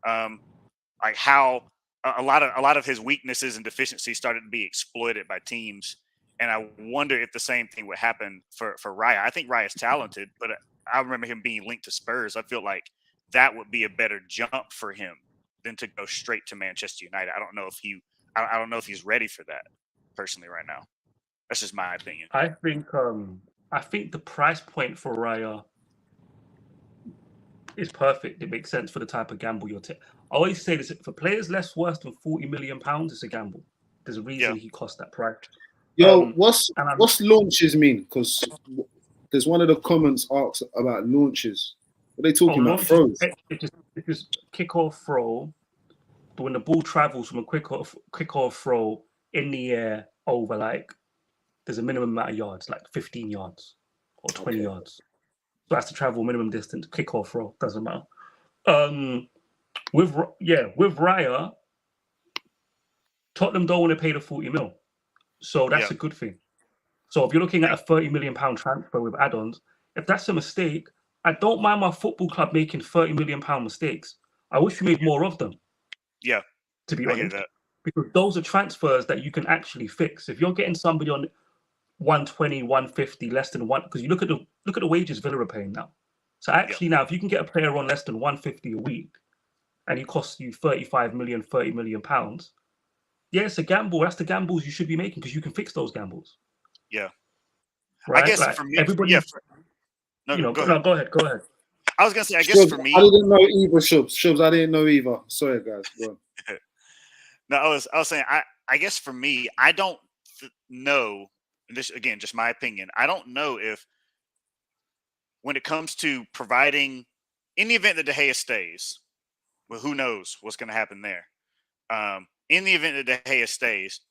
like how a lot of his weaknesses and deficiencies started to be exploited by teams. And I wonder if the same thing would happen for Raya. I think Raya's talented, but I remember him being linked to Spurs. I feel like that would be a better jump for him than to go straight to Manchester United. I don't know if he's ready for that personally right now. That's just my opinion. I think the price point for Raya is perfect. It makes sense for the type of gamble you're taking. I always say this: for players less worth than £40 million, it's a gamble. There's a reason he cost that price. Yo, what's launches mean? Because there's one of the comments asks about launches. What are they talking about? Throws? It just kick or throw. But when the ball travels from a quick or throw in the air over, like, there's a minimum amount of yards, like 15 yards or 20 yards. So that's the travel minimum distance, kick or throw, doesn't matter. With Raya, Tottenham don't want to pay the 40 mil. So that's a good thing. So if you're looking at a £30 million transfer with add-ons, if that's a mistake, I don't mind my football club making £30 million mistakes. I wish we made more of them. Yeah. To be honest. Because those are transfers that you can actually fix. If you're getting somebody on 120, 150, less than one, because you look at the wages Villa are paying now. So actually now, if you can get a player on less than 150 a week and he costs you 35 million, 30 million pounds, it's a gamble. That's the gambles you should be making because you can fix those gambles. Yeah. Right? I guess like, for me, everybody, go ahead. I was going to say, I guess for me, I didn't know either, Shubs. I didn't know either. Sorry, guys. Go on. No, I was saying, I guess for me, I don't know, and this, again, just my opinion, I don't know if when it comes to providing, in the event that De Gea stays, Well, who knows what's going to happen there? In the event that De Gea stays,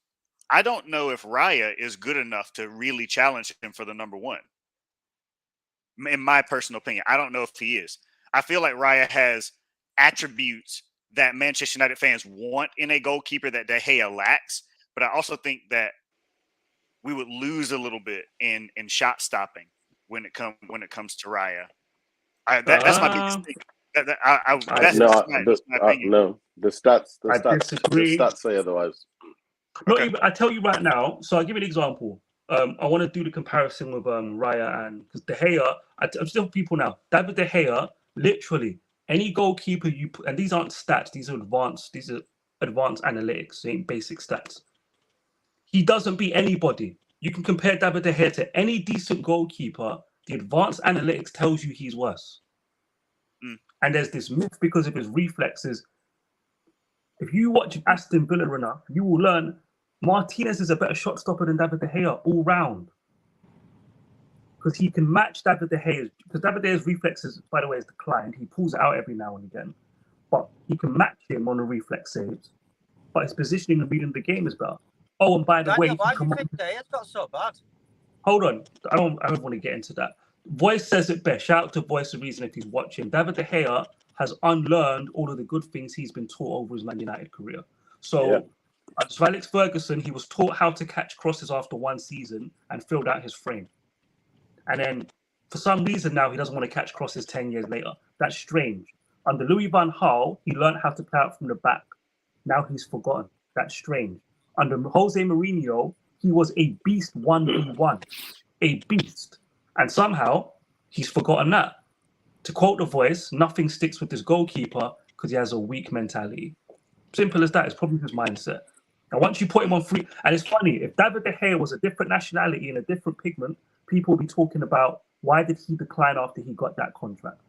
I don't know if Raya is good enough to really challenge him for the number one. In my personal opinion, I don't know if he is. I feel like Raya has attributes that Manchester United fans want in a goalkeeper that De Gea lacks, but I also think that we would lose a little bit in shot stopping when it comes to Raya. That's my biggest thing. That's my opinion. No, the stats disagree. The stats say otherwise. Not even. I tell you right now. So I'll give you an example. I want to do the comparison with Raya and because De Gea. I'm still people now. David De Gea, literally any goalkeeper you put, and these aren't stats. These are advanced. These are advanced analytics. They ain't basic stats. He doesn't beat anybody. You can compare David De Gea to any decent goalkeeper. The advanced analytics tells you he's worse. And there's this myth because of his reflexes. If you watch Aston Villa enough, you will learn Martinez is a better shot stopper than David De Gea all round. Because he can match David De Gea's. Because David De Gea's reflexes, by the way, has declined. He pulls it out every now and again. But he can match him on the reflex saves. But his positioning and reading the game is better. Oh, and by the way, why do you think De Gea's got so bad? Hold on. I don't want to get into that. Voice says it best. Shout out to Voice of Reason if he's watching. David De Gea has unlearned all of the good things he's been taught over his Man United career. So, as Alex Ferguson, he was taught how to catch crosses after one season and filled out his frame. And then, for some reason now, he doesn't want to catch crosses 10 years later. That's strange. Under Louis van Gaal, he learned how to play out from the back. Now he's forgotten. That's strange. Under Jose Mourinho, he was a beast 1v1. A beast. And somehow, he's forgotten that. To quote The Voice, nothing sticks with this goalkeeper because he has a weak mentality. Simple as that. It's probably his mindset. And once you put him on free... And it's funny, if David De Gea was a different nationality and a different pigment, people would be talking about why did he decline after he got that contract.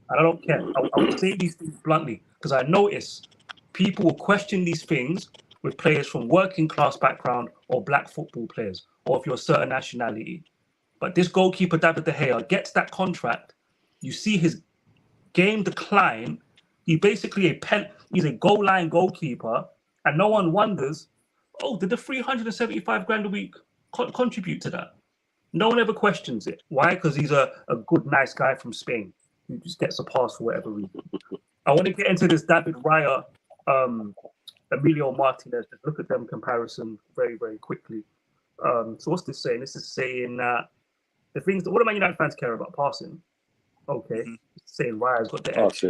And I don't care. I will say these things bluntly because I notice people will question these things with players from working class background or black football players or if you're a certain nationality. But this goalkeeper, David De Gea, gets that contract. You see his game decline. He's basically he's a goal line goalkeeper, and no one wonders, oh, did the 375 grand a week contribute to that? No one ever questions it. Why? Because he's a good, nice guy from Spain who just gets a pass for whatever reason. I want to get into this David Raya, Emilio Martinez. Just look at them comparison very, very quickly. So what's this saying? This is saying that the things that what do Man United fans care about? Passing. Okay. It's saying Raya's got the edge.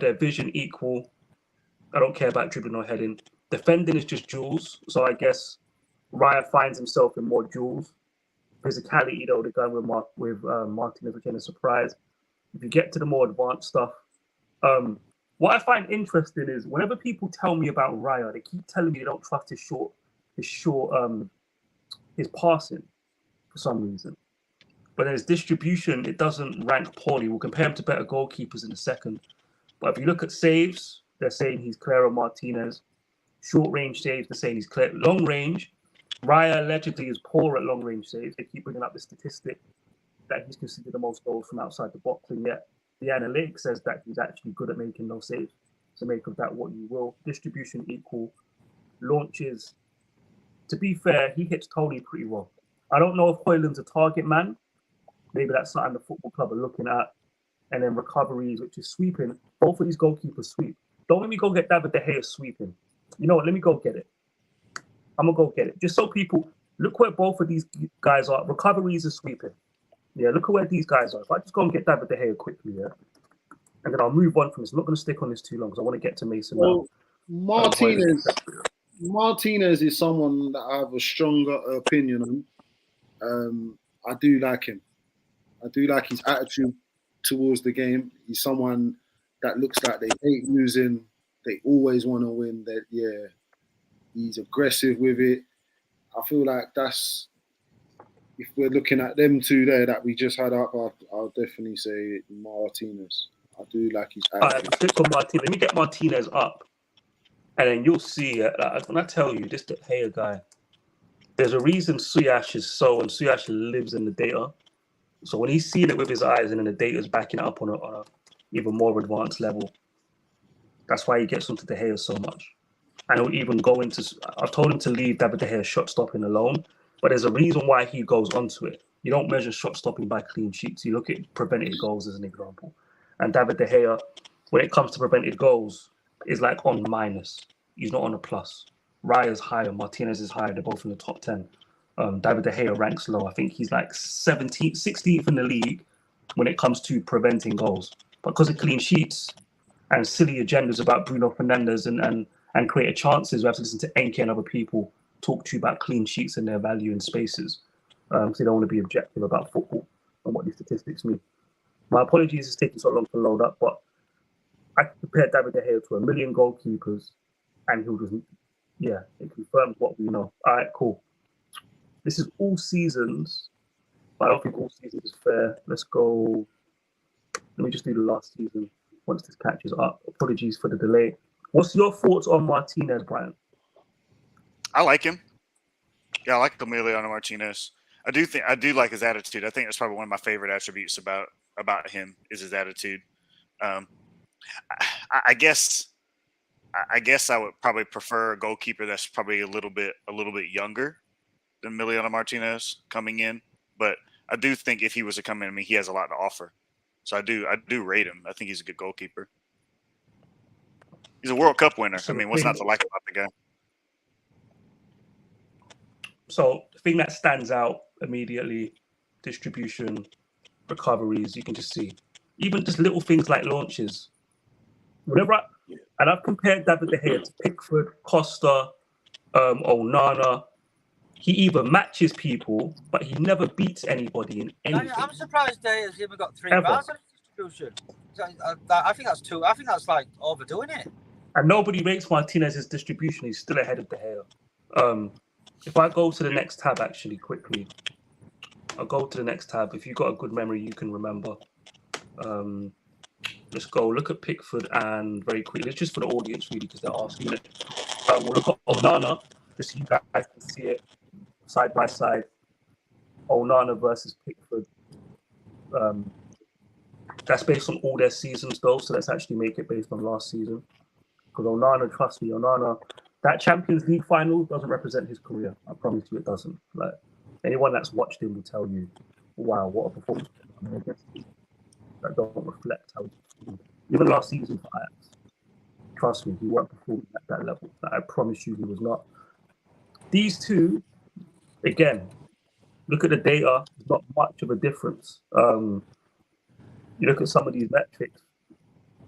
Their vision equal. I don't care about dribbling or heading. Defending is just duels. So I guess Raya finds himself in more duels. Physicality, though, they're going with Martinez, which ain't a surprise. If you get to the more advanced stuff, what I find interesting is whenever people tell me about Raya, they keep telling me they don't trust his passing for some reason. But his distribution, it doesn't rank poorly. We'll compare him to better goalkeepers in a second. But if you look at saves, they're saying he's Clara Martinez. Short range saves, they're saying he's clear. Long range, Raya allegedly is poor at long range saves. They keep bringing up the statistic that he's considered the most goals from outside the box, and yet the analytics says that he's actually good at making those saves. So make of that what you will. Distribution equal. Launches. To be fair, he hits Tony pretty well. I don't know if Højlund's a target man. Maybe that's something the football club are looking at. And then recoveries, which is sweeping. Both of these goalkeepers sweep. Don't let me go get David De Gea sweeping. You know what? Let me go get it. I'm going to go get it. Just so people, look where both of these guys are. Recoveries is sweeping. Yeah, look at where these guys are. If I just go and get David De Gea quickly, yeah, and then I'll move on from this. I'm not going to stick on this too long because I want to get to Mason now. Martinez is someone that I have a stronger opinion on. I do like him. I do like his attitude towards the game. He's someone that looks like they hate losing. They always want to win. He's aggressive with it. I feel like that's, if we're looking at them two there that we just had up, I'll definitely say Martinez. I do like his attitude. All right, stick on Martinez. Let me get Martinez up. And then you'll see, when I tell you, this De Gea guy, there's a reason Suyash is so, and Suyash lives in the data. So when he's seeing it with his eyes and then the data's backing it up on a even more advanced level, That's why he gets onto De Gea so much. And he'll even go into... I've told him to leave David De Gea shot stopping alone, but there's a reason why he goes onto it. You don't measure shot stopping by clean sheets. You look at prevented goals as an example. And David De Gea, when it comes to prevented goals, is like on minus. He's not on a plus. Raya's higher, Martinez is higher. They're both in the top 10. David De Gea ranks low. I think he's like 17th, 16th in the league when it comes to preventing goals. But because of clean sheets and silly agendas about Bruno Fernandes and creative chances, we have to listen to Enke and other people talk to you about clean sheets and their value in spaces. So they don't want to be objective about football and what these statistics mean. My apologies, it's taking so long to load up, but I compared David De Gea to 1 million goalkeepers, and he'll just, it confirms what we know. All right, cool. This is all seasons, but I don't think all seasons is fair. Let's go. Let me just do the last season once this catches up. Apologies for the delay. What's your thoughts on Martinez, Brian? I like him. Yeah, I like Emiliano Martinez. I do like his attitude. I think that's probably one of my favorite attributes about him is his attitude. I guess I would probably prefer a goalkeeper that's probably a little bit younger than Emiliano Martinez coming in. But I do think if he was to come in, I mean, he has a lot to offer. So I do rate him. I think he's a good goalkeeper. He's a World Cup winner. I mean, what's not to like about the guy? So the thing that stands out immediately, distribution, recoveries, you can just see. Even just little things like launches. And I've compared David De Gea to Pickford, Costa, Onana. He either matches people, but he never beats anybody in anything. I'm surprised De Gea's even got 3 bars on his distribution. I think that's too. I think that's like overdoing it. And nobody rates Martinez's distribution. He's still ahead of De Gea. If I go to the next tab, actually, quickly, I'll go to the next tab. If you've got a good memory, you can remember. Let's go look at Pickford and very quickly. It's just for the audience, really, because they're asking it. We'll look at Onana, just so you guys can see it side by side. Onana versus Pickford. That's based on all their seasons, though, so let's actually make it based on last season. Because Onana, trust me, that Champions League final doesn't represent his career. I promise you it doesn't. Like, anyone that's watched him will tell you, wow, what a performance. That don't reflect how he's even last season for Ajax. Trust me, he weren't performing at that level. I promise you he was not. These two, again, look at the data, there's not much of a difference. You look at some of these metrics,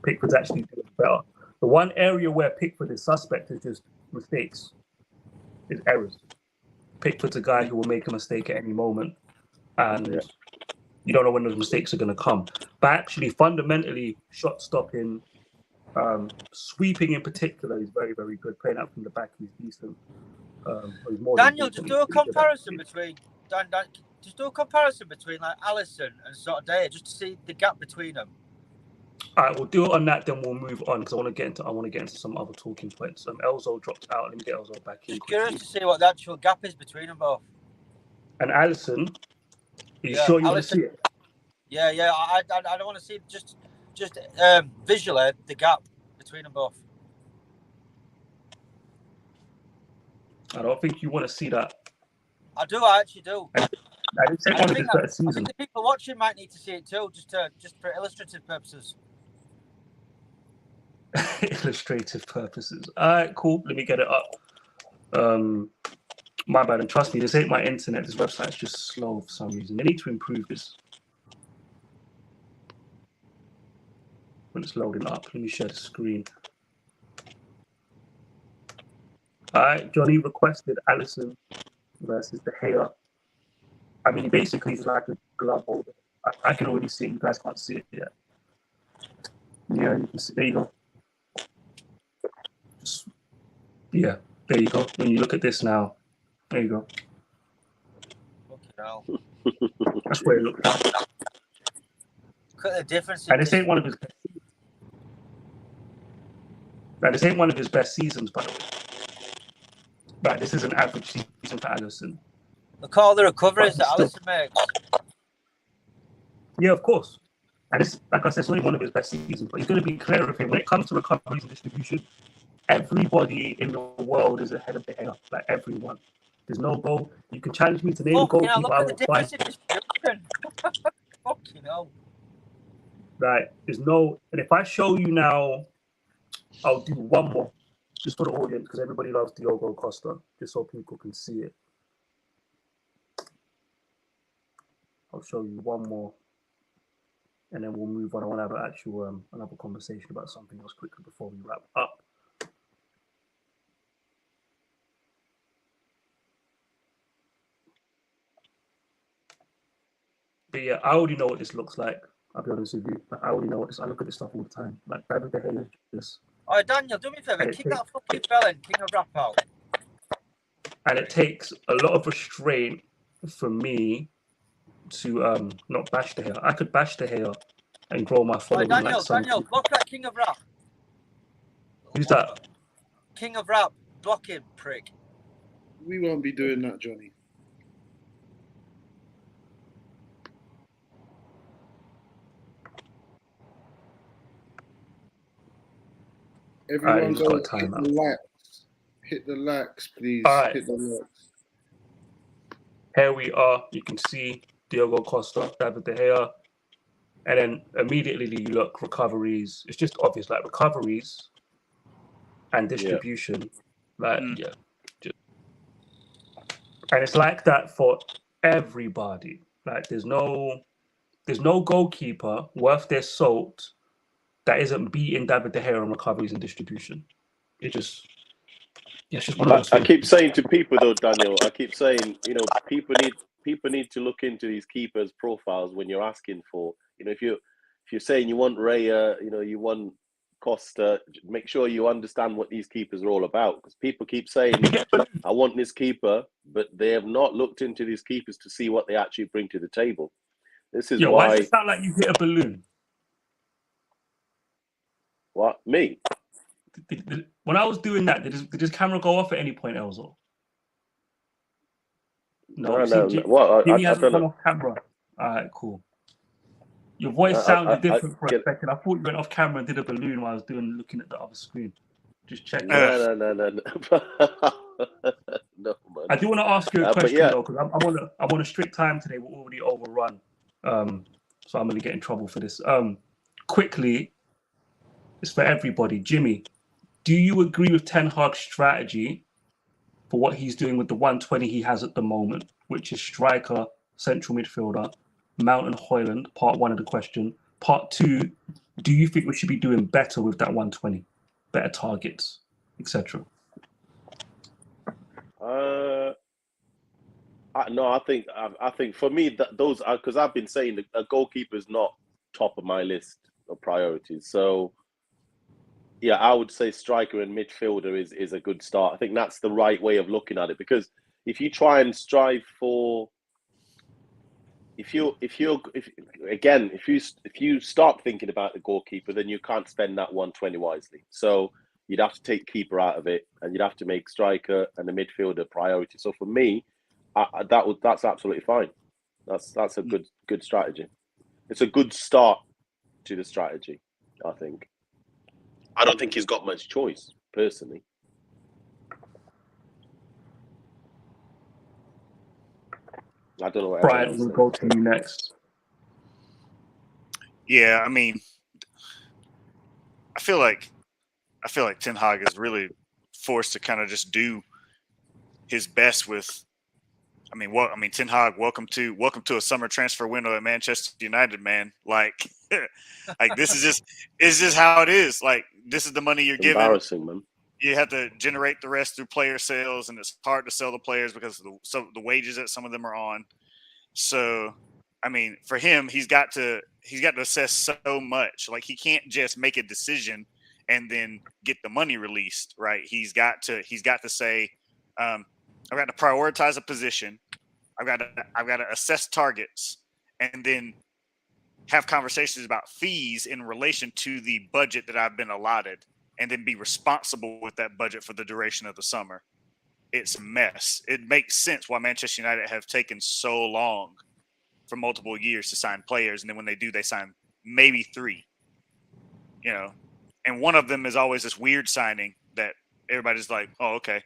Pickford's actually doing better. The one area where Pickford is suspect is just mistakes, is errors. Pickford's a guy who will make a mistake at any moment, and you don't know when those mistakes are going to come. But actually, fundamentally, shot stopping, sweeping in particular, is very, very good. Playing out from the back, he's decent. Daniel, just do a comparison between like Alisson and sort of Daya, just to see the gap between them. All right, we'll do it on that, then we'll move on because I want to get into some other talking points. Elzo dropped out. Let me get Elzo back in. Just curious to see what the actual gap is between them both. And Alisson, are you sure you want to see it? Yeah. I don't want to see just visually the gap between them both. I don't think you want to see that. I do. I actually do. I didn't say one of his better seasons. I think the people watching might need to see it too, just for illustrative purposes. Illustrative purposes. All right, cool. Let me get it up. My bad. And trust me, this ain't my internet. This website's just slow for some reason. They need to improve this. When it's loading up, let me share the screen. All right, Johnny requested Alisson versus De Gea. I mean, basically, it's like a glove holder. I can already see it. You guys can't see it yet. Yeah, you can see. There you go. Yeah, there you go. When you look at this now, there you go. That's where it looks like. Look at the difference. And this ain't one of his best seasons. Right, this ain't one of his best seasons, by the way. Right, this is an average season for Alisson. Look at all the recoveries that Alisson makes. Yeah, of course. And it's, like I said, it's only one of his best seasons, but he's going to be clear of him. When it comes to recoveries and distribution, everybody in the world is ahead of the hair. Like, everyone. There's no goal. You can challenge me to name a goalkeeper. Look at the difference in distribution. Fucking hell. Right. There's no... And if I show you now, I'll do one more. Just for the audience, because everybody loves Diogo Costa. Just so people can see it. I'll show you one more. And then we'll move on. I want to have an actual another conversation about something else quickly before we wrap up. But yeah, I already know what this looks like. I'll be honest with you. Like, I already know what this. I look at this stuff all the time. Like, David De Gea is just. All right, Daniel, do me a favour. Kick that fucking fella in King of Rap out. And it takes a lot of restraint for me to not bash the hair. I could bash the hair and grow my following. Right, Daniel, like some Daniel, block that King of Rap. Who's that? King of Rap. Block him, prick. We won't be doing that, Johnny. Everyone go hit the likes. Hit the likes, please. All right. Hit the likes. Here we are. You can see Diogo Costa, David De Gea. And then immediately you look, recoveries. It's just obvious, like recoveries and distribution. Like, yeah. And it's like that for everybody. Like, there's no goalkeeper worth their salt that isn't beating David De Gea on recoveries and distribution. It's just one of those things. I keep saying to people though, Daniel, people need to look into these keepers' profiles when you're asking for, if you're saying you want Raya, you want Costa, make sure you understand what these keepers are all about. Because people keep saying, I want this keeper, but they have not looked into these keepers to see what they actually bring to the table. This is why does it sound like you hit a balloon? What? Me? When I was doing that, did his camera go off at any point, Elzo? No. Jimmy hasn't gone off camera. All right, cool. Your voice sounded different for a second. I thought you went off camera and did a balloon while I was looking at the other screen. Just checking. No. No, man. I do want to ask you a question though, because I'm on a strict time today. We're already overrun, so I'm going to get in trouble for this. Quickly, it's for everybody. Jimmy, do you agree with Ten Hag's strategy for what he's doing with the 120 he has at the moment, which is striker, central midfielder, Mount and Højlund? Part one of the question. Part two, do you think we should be doing better with that 120? Better targets, etc. No, I think for me that those are, because I've been saying a goalkeeper is not top of my list of priorities. So yeah, I would say striker and midfielder is a good start. I think that's the right way of looking at it, because if you try and strive for, if you start thinking about the goalkeeper, then you can't spend that 120 wisely. So you'd have to take keeper out of it, and you'd have to make striker and the midfielder priority. So for me, that's absolutely fine. That's a good strategy. It's a good start to the strategy, I think. I don't think he's got much choice, personally. I don't know what Brian, we'll go to you next. Yeah, I mean, I feel like Ten Hag is really forced to kind of just do his best with. Ten Hag, welcome to a summer transfer window at Manchester United, man. Like it's just how it is. Like, this is the money you're given. Embarrassing, man. You have to generate the rest through player sales, and it's hard to sell the players because of the wages that some of them are on. So, I mean, for him, he's got to assess so much. Like, he can't just make a decision and then get the money released, right? He's got to say, I've got to prioritize a position. I've got to assess targets, and then have conversations about fees in relation to the budget that I've been allotted, and then be responsible with that budget for the duration of the summer. It's a mess. It makes sense why Manchester United have taken so long for multiple years to sign players, and then when they do, they sign maybe 3. You know, and one of them is always this weird signing that everybody's like, oh, okay,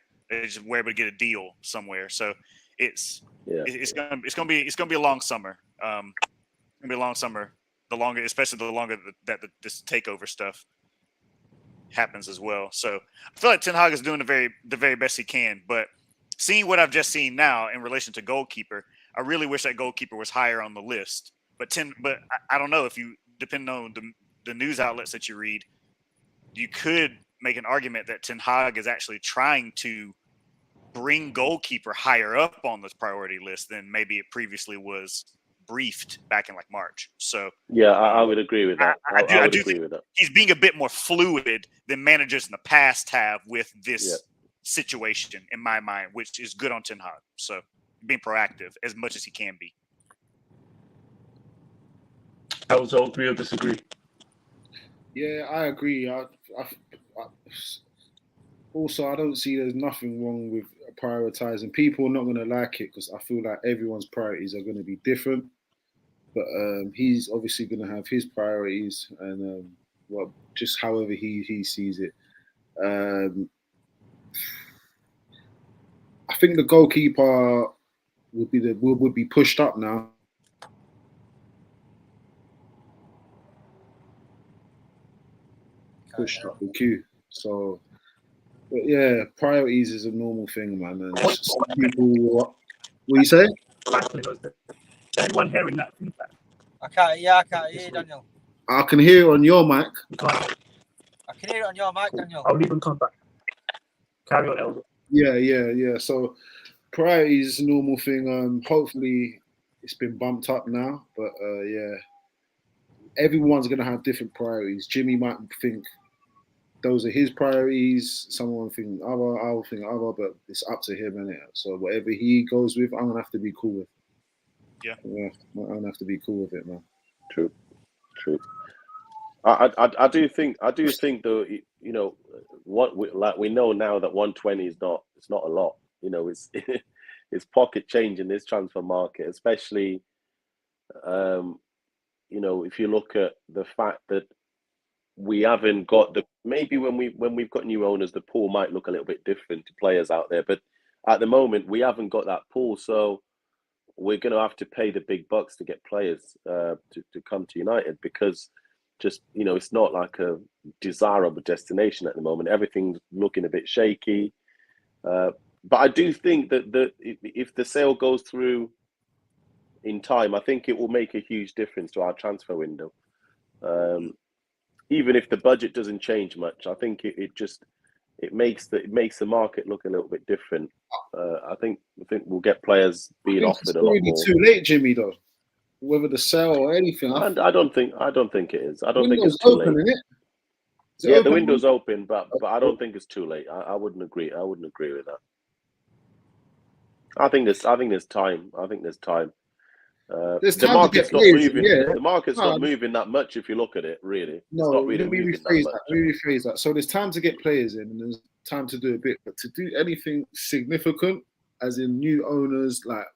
we're able to get a deal somewhere. So it's gonna be a long summer. It's gonna be a long summer. Especially the longer that this takeover stuff happens as well. So I feel like Ten Hag is doing the very best he can. But seeing what I've just seen now in relation to goalkeeper, I really wish that goalkeeper was higher on the list. But I don't know, if you depend on the news outlets that you read, you could make an argument that Ten Hag is actually trying to bring goalkeeper higher up on this priority list than maybe it previously was briefed back in like March. So yeah, I would agree with that. I would agree with that. He's being a bit more fluid than managers in the past have with this situation, in my mind, which is good on Ten Hag. So being proactive as much as he can be. I was all 3 of disagree. Yeah, I agree. Also, I don't see there's nothing wrong with prioritizing. People are not going to like it because I feel like everyone's priorities are going to be different. But he's obviously going to have his priorities, and just however he sees it. I think the goalkeeper would be pushed up now. Pushed up the queue. So, but yeah, priorities is a normal thing, man. And some people, what you say? Anyone hearing that feedback? I can't hear you, Daniel. I can hear it on your mic. I can hear it on your mic, Daniel. I'll leave and come back. Carry on, Elder. Yeah. So priorities is a normal thing. Hopefully it's been bumped up now, but yeah, everyone's gonna have different priorities. Jimmy might think those are his priorities. Someone think other. I'll think other, but it's up to him, innit? So whatever he goes with, I'm gonna have to be cool with. Yeah, I'm gonna have to be cool with it, man. True. I do think though, you know, we know now that 120 is not, it's not a lot. You know, it's it's pocket change in this transfer market, especially you know, if you look at the fact that we haven't got maybe when we've got new owners, the pool might look a little bit different to players out there, but at the moment we haven't got that pool, so we're going to have to pay the big bucks to get players to come to United, because just, you know, it's not like a desirable destination at the moment. Everything's looking a bit shaky, but I do think that if the sale goes through in time, I think it will make a huge difference to our transfer window. Even if the budget doesn't change much, I think it makes the market look a little bit different. I think we'll get players being offered a lot more. It's too late, Jimmy, though. Whether the sale or anything, I don't think it is. I don't think it's too late. Isn't it? Yeah, the window's open, but I don't think it's too late. I wouldn't agree. I wouldn't agree with that. I think there's time. The market's not moving. Yeah. The market's not moving that much if you look at it. Really, no. It's not really Let me rephrase that. So there's time to get players in, and there's time to do a bit, but to do anything significant, as in new owners, like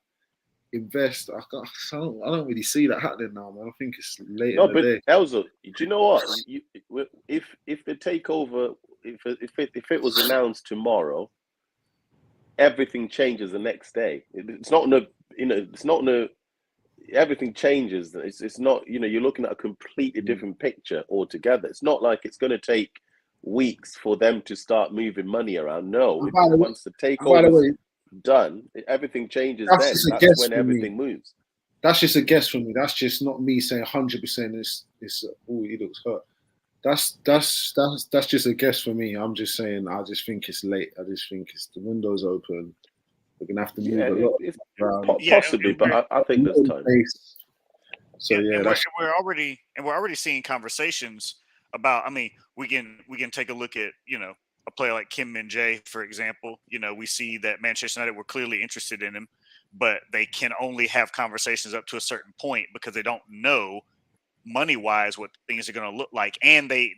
invest, I don't really see that happening now, man. I think it's late in the day. Elza, do you know what? If the takeover, if it was announced tomorrow, everything changes the next day. It's not everything changes. It's not, you know, you're looking at a completely different picture altogether. It's not like it's going to take weeks for them to start moving money around. No, once the takeover is done, everything changes. That's when everything moves. That's just a guess from me. That's just not me saying 100%. It's he looks hurt. That's just a guess for me. I'm just saying. I just think it's late. I just think the window's open. We're gonna have to move a lot. Possibly, but I think there's time. So we're already seeing conversations about. I mean, we can take a look at, you know, a player like Kim Min-jae, for example. You know, we see that Manchester United were clearly interested in him, but they can only have conversations up to a certain point because they don't know money-wise what things are going to look like, and they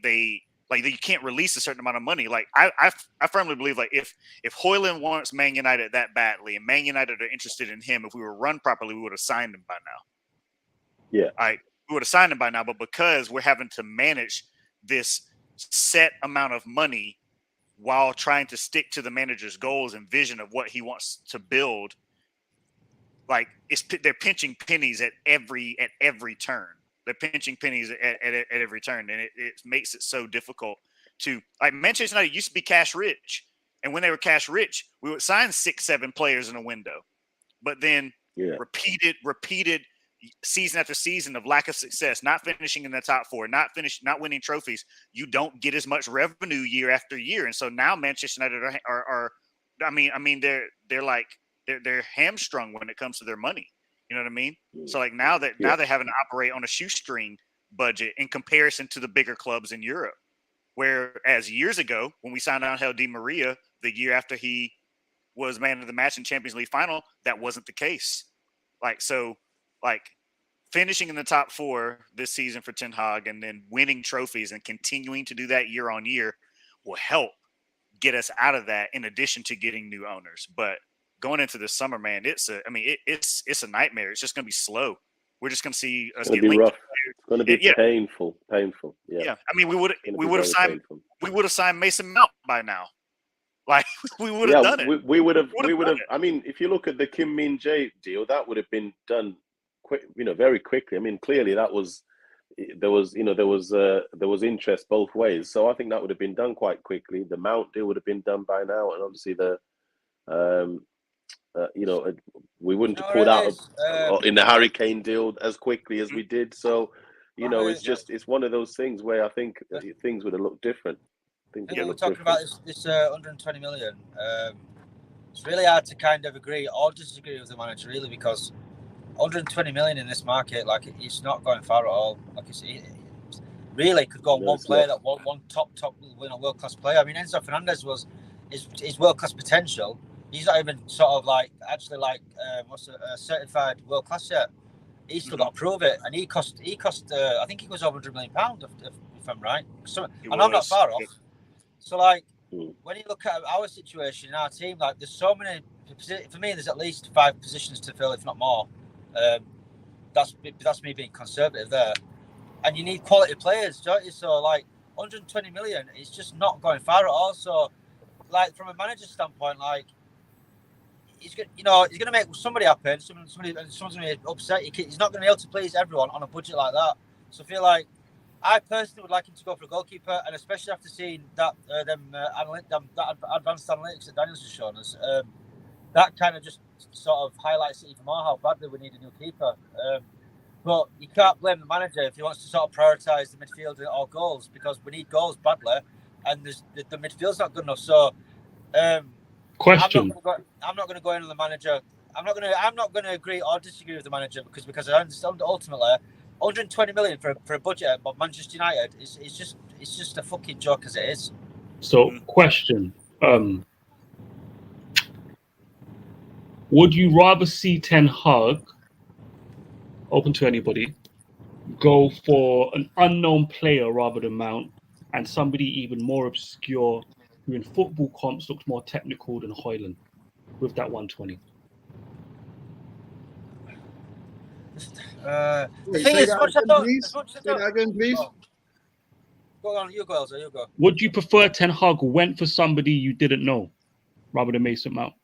you can't release a certain amount of money. Like I firmly believe, like if Højlund wants Man United that badly, and Man United are interested in him, if we were run properly, we would have signed him by now. Yeah. we would have signed him by now. But because we're having to manage this set amount of money while trying to stick to the manager's goals and vision of what he wants to build, like they're pinching pennies at every turn. They're pinching pennies at every turn, and it makes it so difficult to, like, Manchester United used to be cash rich, and when they were cash rich, we would sign 6-7 players in a window, but then repeated season after season of lack of success, not finishing in the top four, not winning trophies, you don't get as much revenue year after year. And so now Manchester United they're hamstrung when it comes to their money. You know what I mean? So like now they're having to operate on a shoestring budget in comparison to the bigger clubs in Europe. Whereas years ago, when we signed Angel Di Maria, the year after he was man of the match in Champions League final, that wasn't the case. Finishing in the top four this season for Ten Hag and then winning trophies and continuing to do that year on year will help get us out of that, in addition to getting new owners. But going into the summer, man, it's a nightmare. It's just going to be slow. We're just going to see us get linked. It's going to be painful. Yeah. I mean, we would have signed Mason Mount by now. Like, we would have done it. We would have. I mean, if you look at the Kim Min Jae deal, that would have been done quick, very quickly. I mean, clearly there was interest both ways. So I think that would have been done quite quickly. The Mount deal would have been done by now, and obviously we wouldn't have pulled out in the Harry Kane deal as quickly as we did. So, it's one of those things where I think things would have looked different. We're talking about this 120 million. It's really hard to kind of agree or disagree with the manager, really, because 120 million in this market, like, it's not going far at all. Like, it really could go on one player, that one top world class player. I mean, Enzo Fernandez is world class potential. He's not even sort of certified world class yet. He's still got to prove it, and he cost. I think he was over £100 million, if I'm right. So, and I'm not far off. So, like, when you look at our situation in our team, like, there's so many. For me, there's at least 5 positions to fill, if not more. That's me being conservative there, and you need quality players, don't you? So, like, 120 million is just not going far at all. So, like, from a manager's standpoint, like, he's going to make somebody happy. Someone's going to be upset. He's not going to be able to please everyone on a budget like that. So I feel like I personally would like him to go for a goalkeeper, and especially after seeing that advanced analytics that Daniel's just shown us, that kind of just sort of highlights it even more how badly we need a new keeper. But you can't blame the manager if he wants to sort of prioritise the midfield or goals, because we need goals badly, and the midfield's not good enough. So, question: I'm not going to go in on the manager. I'm not going to agree or disagree with the manager because I understand ultimately 120 million for a budget of Manchester United is just a fucking joke as it is. So, question: would you rather see Ten Hag, open to anybody, go for an unknown player rather than Mount, and somebody even more obscure who in football comps looked more technical than Højlund with that 120? The thing is, say that again, please. Go on, you go, Elsa, you go. Would you prefer Ten Hag went for somebody you didn't know rather than Mason Mount?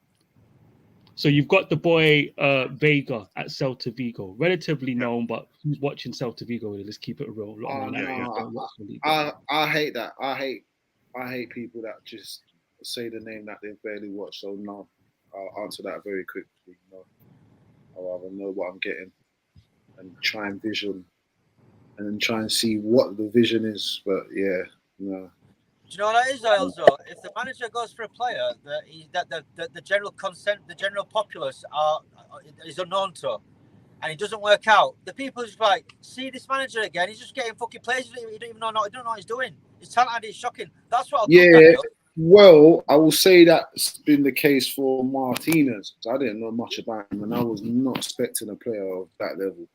So you've got the boy Vega at Celta Vigo, relatively known, but who's watching Celta Vigo? Let's keep it real. I hate that. I hate people that just say the name that they've barely watched. So no, I'll answer that very quickly. No, I'd rather know what I'm getting and try and vision, and then try and see what the vision is. But yeah, no. Do you know what that is, also? If the manager goes for a player that the general consent, the general populace is unknown to, and it doesn't work out, the people just like, see this manager again. He's just getting fucking players. He don't know what he's doing. His talent is shocking. That's what. Well, I will say that's been the case for Martinez. I didn't know much about him, and I was not expecting a player of that level.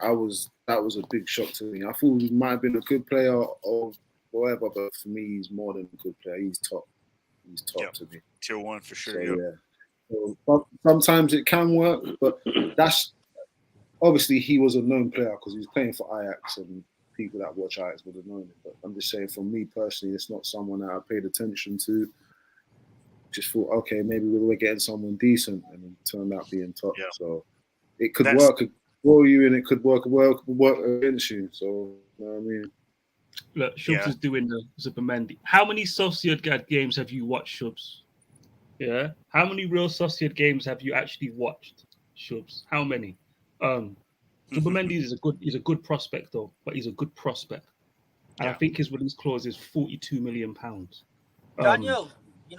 That was a big shock to me. I thought he might have been a good player or whatever, but for me, he's more than a good player. He's top. He's top to me. Tier 1 for sure. So, yeah. So, sometimes it can work, but that's obviously he was a known player because he was playing for Ajax, and people that watch Ajax would have known him. But I'm just saying, for me personally, it's not someone that I paid attention to. Just thought, okay, maybe we're getting someone decent, and it turned out being top. Yeah. So it could work for you, and it could work against you. So you know what I mean. Look, Shubs is doing the Zubimendi. How many Sociedad games have you watched, Shubs? Yeah. How many real Sociedad games have you actually watched, Shubs? How many? Zubimendi is a good prospect though, but he's a good prospect. And I think his release clause is £42 million. Daniel,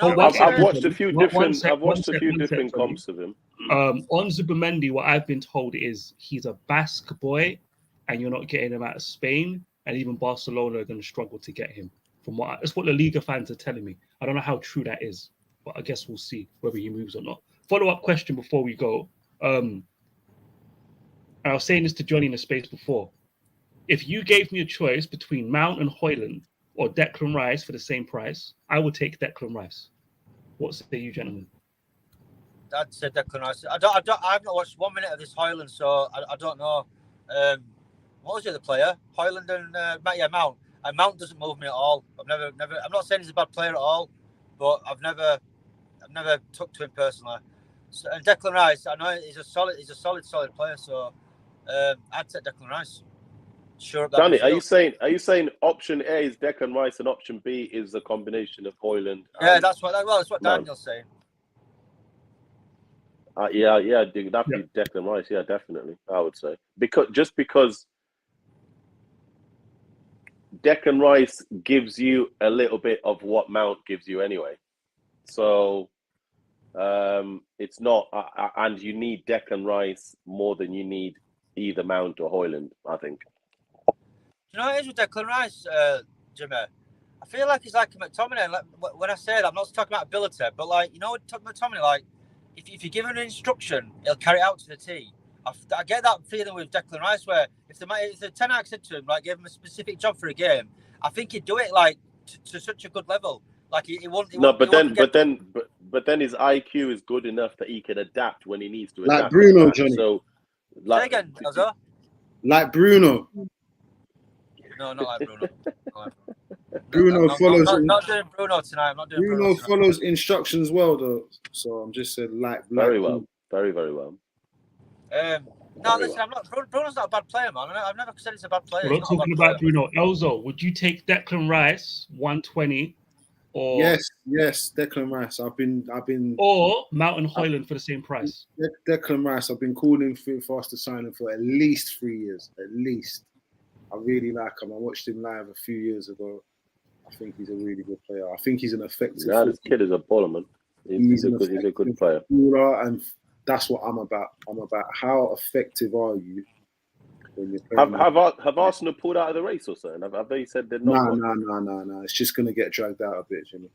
I've watched a few different comps of him. On Zubimendi, what I've been told is he's a Basque boy, and you're not getting him out of Spain, and even Barcelona are going to struggle to get him. That's what La Liga fans are telling me. I don't know how true that is, but I guess we'll see whether he moves or not. Follow-up question before we go. And I was saying this to Johnny in the space before. If you gave me a choice between Mount and Højlund or Declan Rice for the same price, I would take Declan Rice. What say you, gentlemen? I'd say Declan Rice. I've not watched 1 minute of this Højlund, so I don't know. What was the other player? Højlund and Mount. And Mount doesn't move me at all. I'm not saying he's a bad player at all, but I've never took to him personally. So, and Declan Rice, I know he's a solid player. So I'd take Declan Rice. Sure. Danny, are you saying option A is Declan Rice and option B is a combination of Højlund? Yeah, that's what Daniel's saying. Yeah, that'd be Declan Rice. Yeah, definitely, I would say because Declan Rice gives you a little bit of what Mount gives you anyway. So it's not, and you need Declan Rice more than you need either Mount or Højlund, I think. You know what it is with Declan Rice, Jimmy? I feel like he's like a McTominay. Like, when I say that, I'm not talking about ability, but like, you know, McTominay, like, if you give him an instruction, he'll carry it out to the T. I get that feeling with Declan Rice, where if the Ten Hag said to him, like, give him a specific job for a game, I think he'd do it like to such a good level. Like he won't. But then his IQ is good enough that he can adapt when he needs to. Like adapt Bruno, Johnny. So, say again, Elzo? Like Bruno. No, not like Bruno. Bruno follows. Not doing Bruno tonight. I'm not doing Bruno follows instructions well, though. So I'm just saying, very well, very well. Listen, I'm not. Bruno's not a bad player, man. I've never said he's a bad player. We're not talking about Bruno. Elzo, would you take Declan Rice 120? Or yes, Declan Rice. I've been. Or Mount and Højlund for the same price. Declan Rice. I've been calling for us to sign him for at least 3 years. At least. I really like him. I watched him live a few years ago. I think he's a really good player. I think he's an effective. Yeah, this kid is a baller, man. He's a good player. And that's what I'm about. I'm about how effective are you when you're playing. Have Arsenal pulled out of the race or something? Have they said they're not? No. It's just going to get dragged out a bit, Jimmy.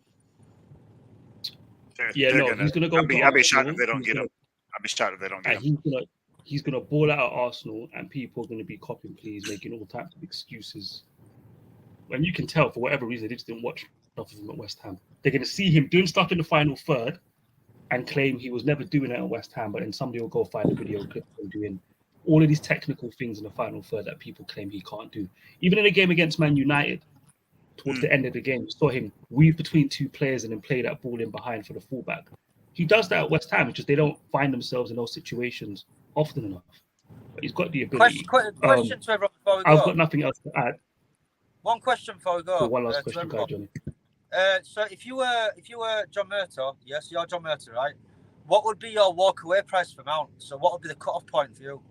He's going to go. I'll be shocked if they don't get him. I'll be shocked if they don't get him. He's going to ball out at Arsenal, and people are going to be copying, please, making all types of excuses. And you can tell, for whatever reason, they just didn't watch enough of him at West Ham. They're going to see him doing stuff in the final third and claim he was never doing it at West Ham, but then somebody will go find a video clip of him doing all of these technical things in the final third that people claim he can't do. Even in a game against Man United, towards the end of the game, you saw him weave between two players and then play that ball in behind for the fullback. He does that at West Ham, it's just they don't find themselves in those situations often enough. But he's got the ability. Question to everyone before we go. I've got nothing else to add. One question before we go. One last question, Johnny. So if you were John Murtough, yes, you're John Murtough, right? What would be your walk-away price for Mount? So what would be the cut-off point for you?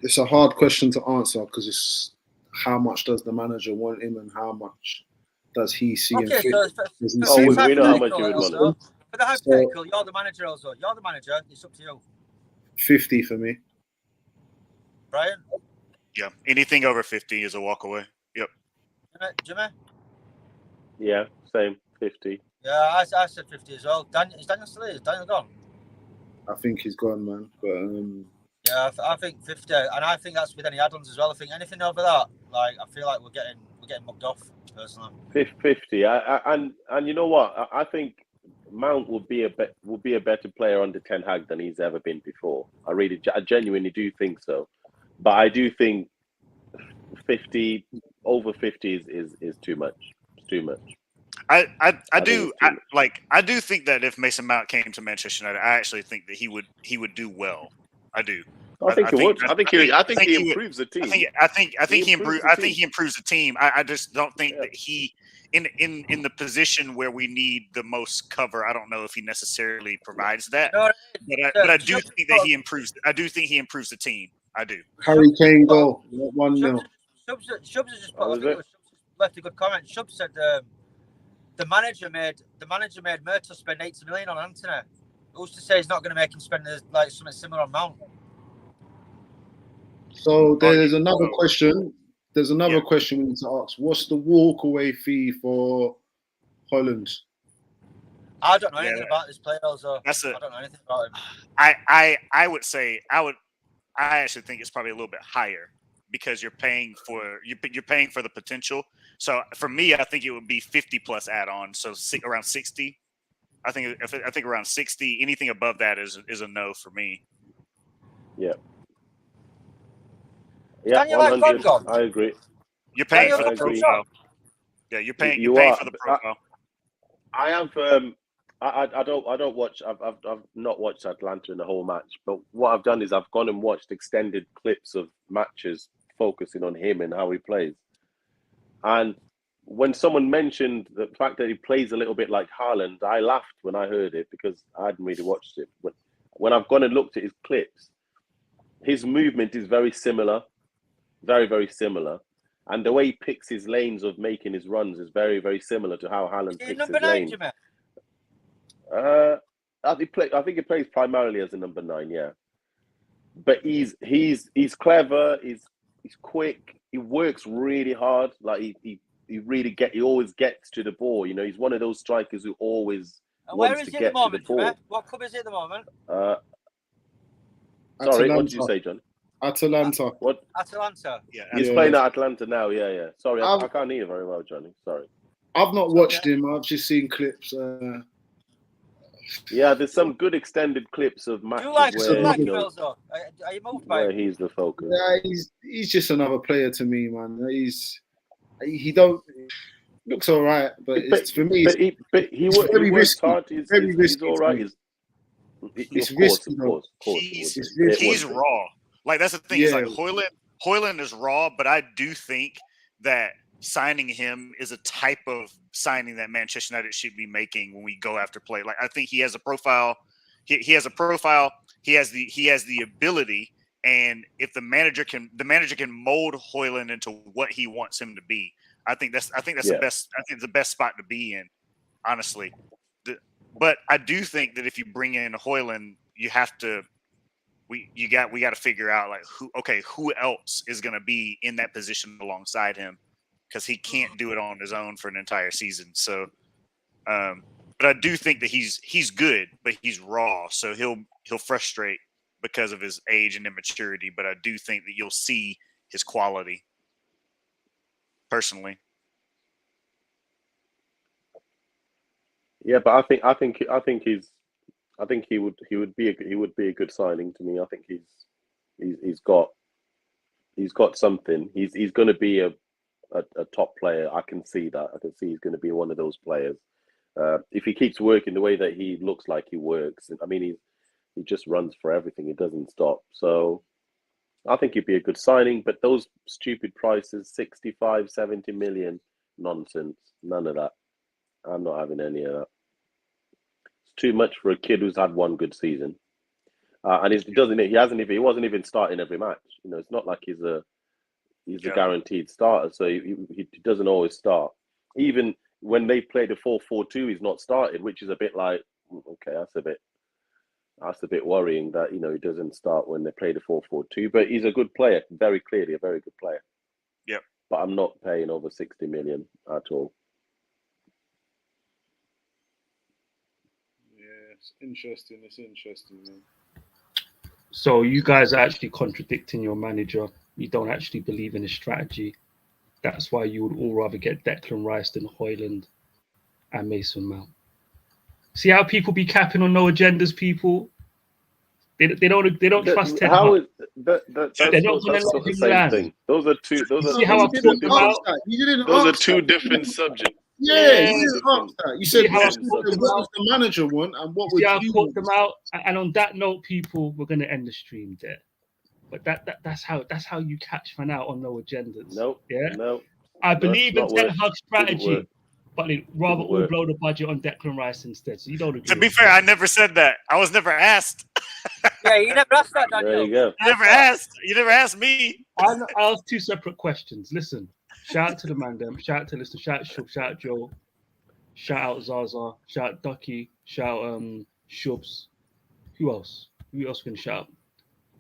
It's a hard question to answer because it's how much does the manager want him and how much does he see him fit? We know how much you would want him. For the hypothetical, you're the manager also. You're the manager. It's up to you. 50 for me. Brian? Yeah, anything over 50 is a walk away. Yep. Jimmy? Yeah, same, 50. Yeah, I said 50 as well. Is Daniel still here? Is Daniel gone? I think he's gone, man. But yeah, I think 50, and I think that's with any add-ons as well. I think anything over that, like, I feel like we're getting mugged off personally. 50, and you know what? I think Mount would be a better player under Ten Hag than he's ever been before. I genuinely do think so. But I do think over 50 is too much. It's too much. I do think that if Mason Mount came to Manchester United, I actually think that he would do well. I do. I think he would. I think he improves the team. I think he improves the team. I just don't think that he in the position where we need the most cover. I don't know if he necessarily provides that. But I do think that he improves. I do think he improves the team. I do. Harry Kane goal 1-0. Shubs has just left a good comment. Shubs said the manager made Murtaugh spend 80 million on Antony. Who's to say he's not going to make him spend like something similar on Mount? So there's another question. There's another question we need to ask. What's the walkaway fee for Holland? I don't know anything about this player, so I don't know anything about him. I would say I actually think it's probably a little bit higher because you're paying for the potential. So for me, I think it would be 50 plus add-on, so around 60. I think around 60. Anything above that is a no for me. Yeah. Yeah, 100. I agree. You're paying for the profile. Yeah, you're paying for the profile. I have. I don't watch. I've not watched Atlanta in the whole match, but what I've done is I've gone and watched extended clips of matches focusing on him and how he plays. And when someone mentioned the fact that he plays a little bit like Haaland, I laughed when I heard it because I hadn't really watched it. But when I've gone and looked at his clips, his movement is very similar. Very, very similar. And the way he picks his lanes of making his runs is very, very similar to how Haaland picks his lanes. I think he plays primarily as a number 9, yeah. But he's clever, he's quick, he works really hard. Like he always gets to the ball. You know, he's one of those strikers who always wants to get to the ball. What club is he at the moment? Sorry, what did you say, John? Atalanta. What? Atalanta. Yeah. He's playing at Atlanta now. Yeah. Sorry, I can't hear you very well, Johnny. Sorry. I've not watched him. I've just seen clips. Yeah, there's some good extended clips of matches where he's the focus. Yeah, he's just another player to me, man. Looks all right, but for me, he works hard. He's all right. It's risky. Of course. He's raw. Like that's the thing. Yeah. It's like Højlund is raw, but I do think that signing him is a type of signing that Manchester United should be making when we go after play. Like I think he has a profile. He has a profile. He has the ability, and if the manager can mold Højlund into what he wants him to be, I think that's the best. I think it's the best spot to be in, honestly. But I do think that if you bring in Højlund, you have to. We got to figure out like who else is going to be in that position alongside him, because he can't do it on his own for an entire season. So, but I do think that he's good, but he's raw, so he'll frustrate because of his age and immaturity. But I do think that you'll see his quality. Personally, yeah, but I think he would be a good signing to me. I think he's got something. He's going to be a top player. I can see that. I can see he's going to be one of those players. If he keeps working the way that he looks like he works, I mean, he just runs for everything. He doesn't stop. So I think he'd be a good signing. But those stupid prices, 65, 70 million, nonsense. None of that. I'm not having any of that. Too much for a kid who's had one good season, and he wasn't even starting every match. You know, it's not like he's a guaranteed starter, so he doesn't always start. Even when they play the 4-4-2, he's not started, which is a bit like, okay, that's a bit worrying that he doesn't start when they play the 4-4-2. But he's a good player, very clearly a very good player. Yep. But I'm not paying over 60 million at all. It's interesting, man. So you guys are actually contradicting your manager. You don't actually believe in his strategy. That's why you would all rather get Declan Rice than Højlund and Mason Mount. See how people be capping on no agendas, people. They don't trust Ten How Hag. is that? That's They're not not gonna let the him same land. thing. Those are two. Those See are how I two caught them out? You didn't Those are ask two that. different subjects. Yeah, Yeah. you didn't ask that. You See said how I what caught them does out? the manager want and what would See how I you caught want? them out. And on that note, people, we're gonna end the stream there. But that's how you catch man out on no agendas. No, Yeah. no. I believe in not Ten work. Hag's strategy, but they'd rather Didn't all work. blow the budget on Declan Rice instead. So you don't agree. To be fair, I never said that. I was never asked. Yeah, you never asked that, Daniel. There you go. You never asked. You never asked me. I asked two separate questions. Listen, shout out to the man, them. Shout out to Lister. Shout out Shub. Shout out Joe. Shout out Zaza. Shout out Ducky. Shout out Shubs. Who else? Who else can shout?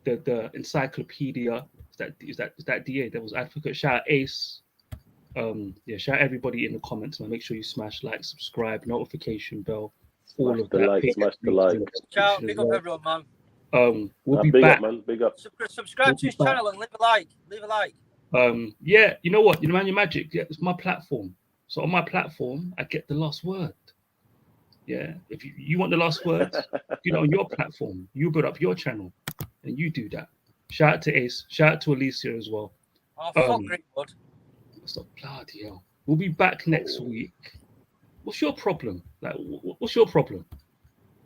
The encyclopedia. Is that DA? That was advocate. Shout out Ace. Yeah, shout out everybody in the comments, man. Make sure you smash like, subscribe, notification bell, all Smash of the that. like, smash the like. Ciao, big up everyone, man. We'll be big back. up, man. Big up. Subscribe to his channel and leave a like. Leave a like. Yeah, you know what? You know, Man Your Magic. Yeah, it's my platform. So on my platform, I get the last word. Yeah, if you want the last word, you know, on your platform, you build up your channel, and you do that. Shout out to Ace. Shout out to Alicia as well. Oh, fuck Greenwood. Stop, bloody hell. We'll be back next week. What's your problem? Like, what's your problem? I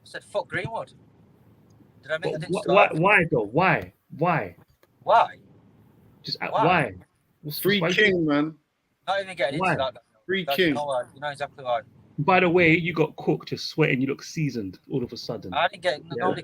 said fuck Greenwood. Did I make a Why though? Why? Why? Just why? Free King, man. Not even getting into that. Free King. You know exactly why. By the way, you got cooked, just sweating. You look seasoned all of a sudden. I didn't get. Nobody.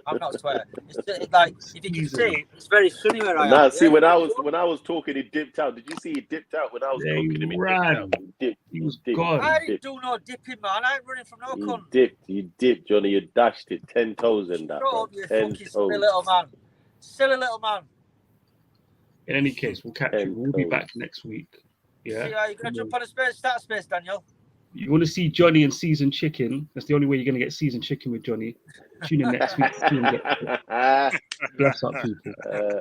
I'm not sweating. It's like if you can see, it's very sunny where I am. Nah, see, when I was talking, he dipped out. Did you see he dipped out when I was talking to him? He ran. He was gone. I didn't do no dipping, man. I ain't running from no cunt. You dipped, Johnny. You dashed it 10 toes in that. Bro, you fucking silly little man. Silly little man. In any case, we'll catch you. We'll be back next week. Yeah. See how you're gonna jump on a start space, Daniel. You want to see Johnny and seasoned chicken? That's the only way you're going to get seasoned chicken with Johnny. Tune in next week. Bless up, people.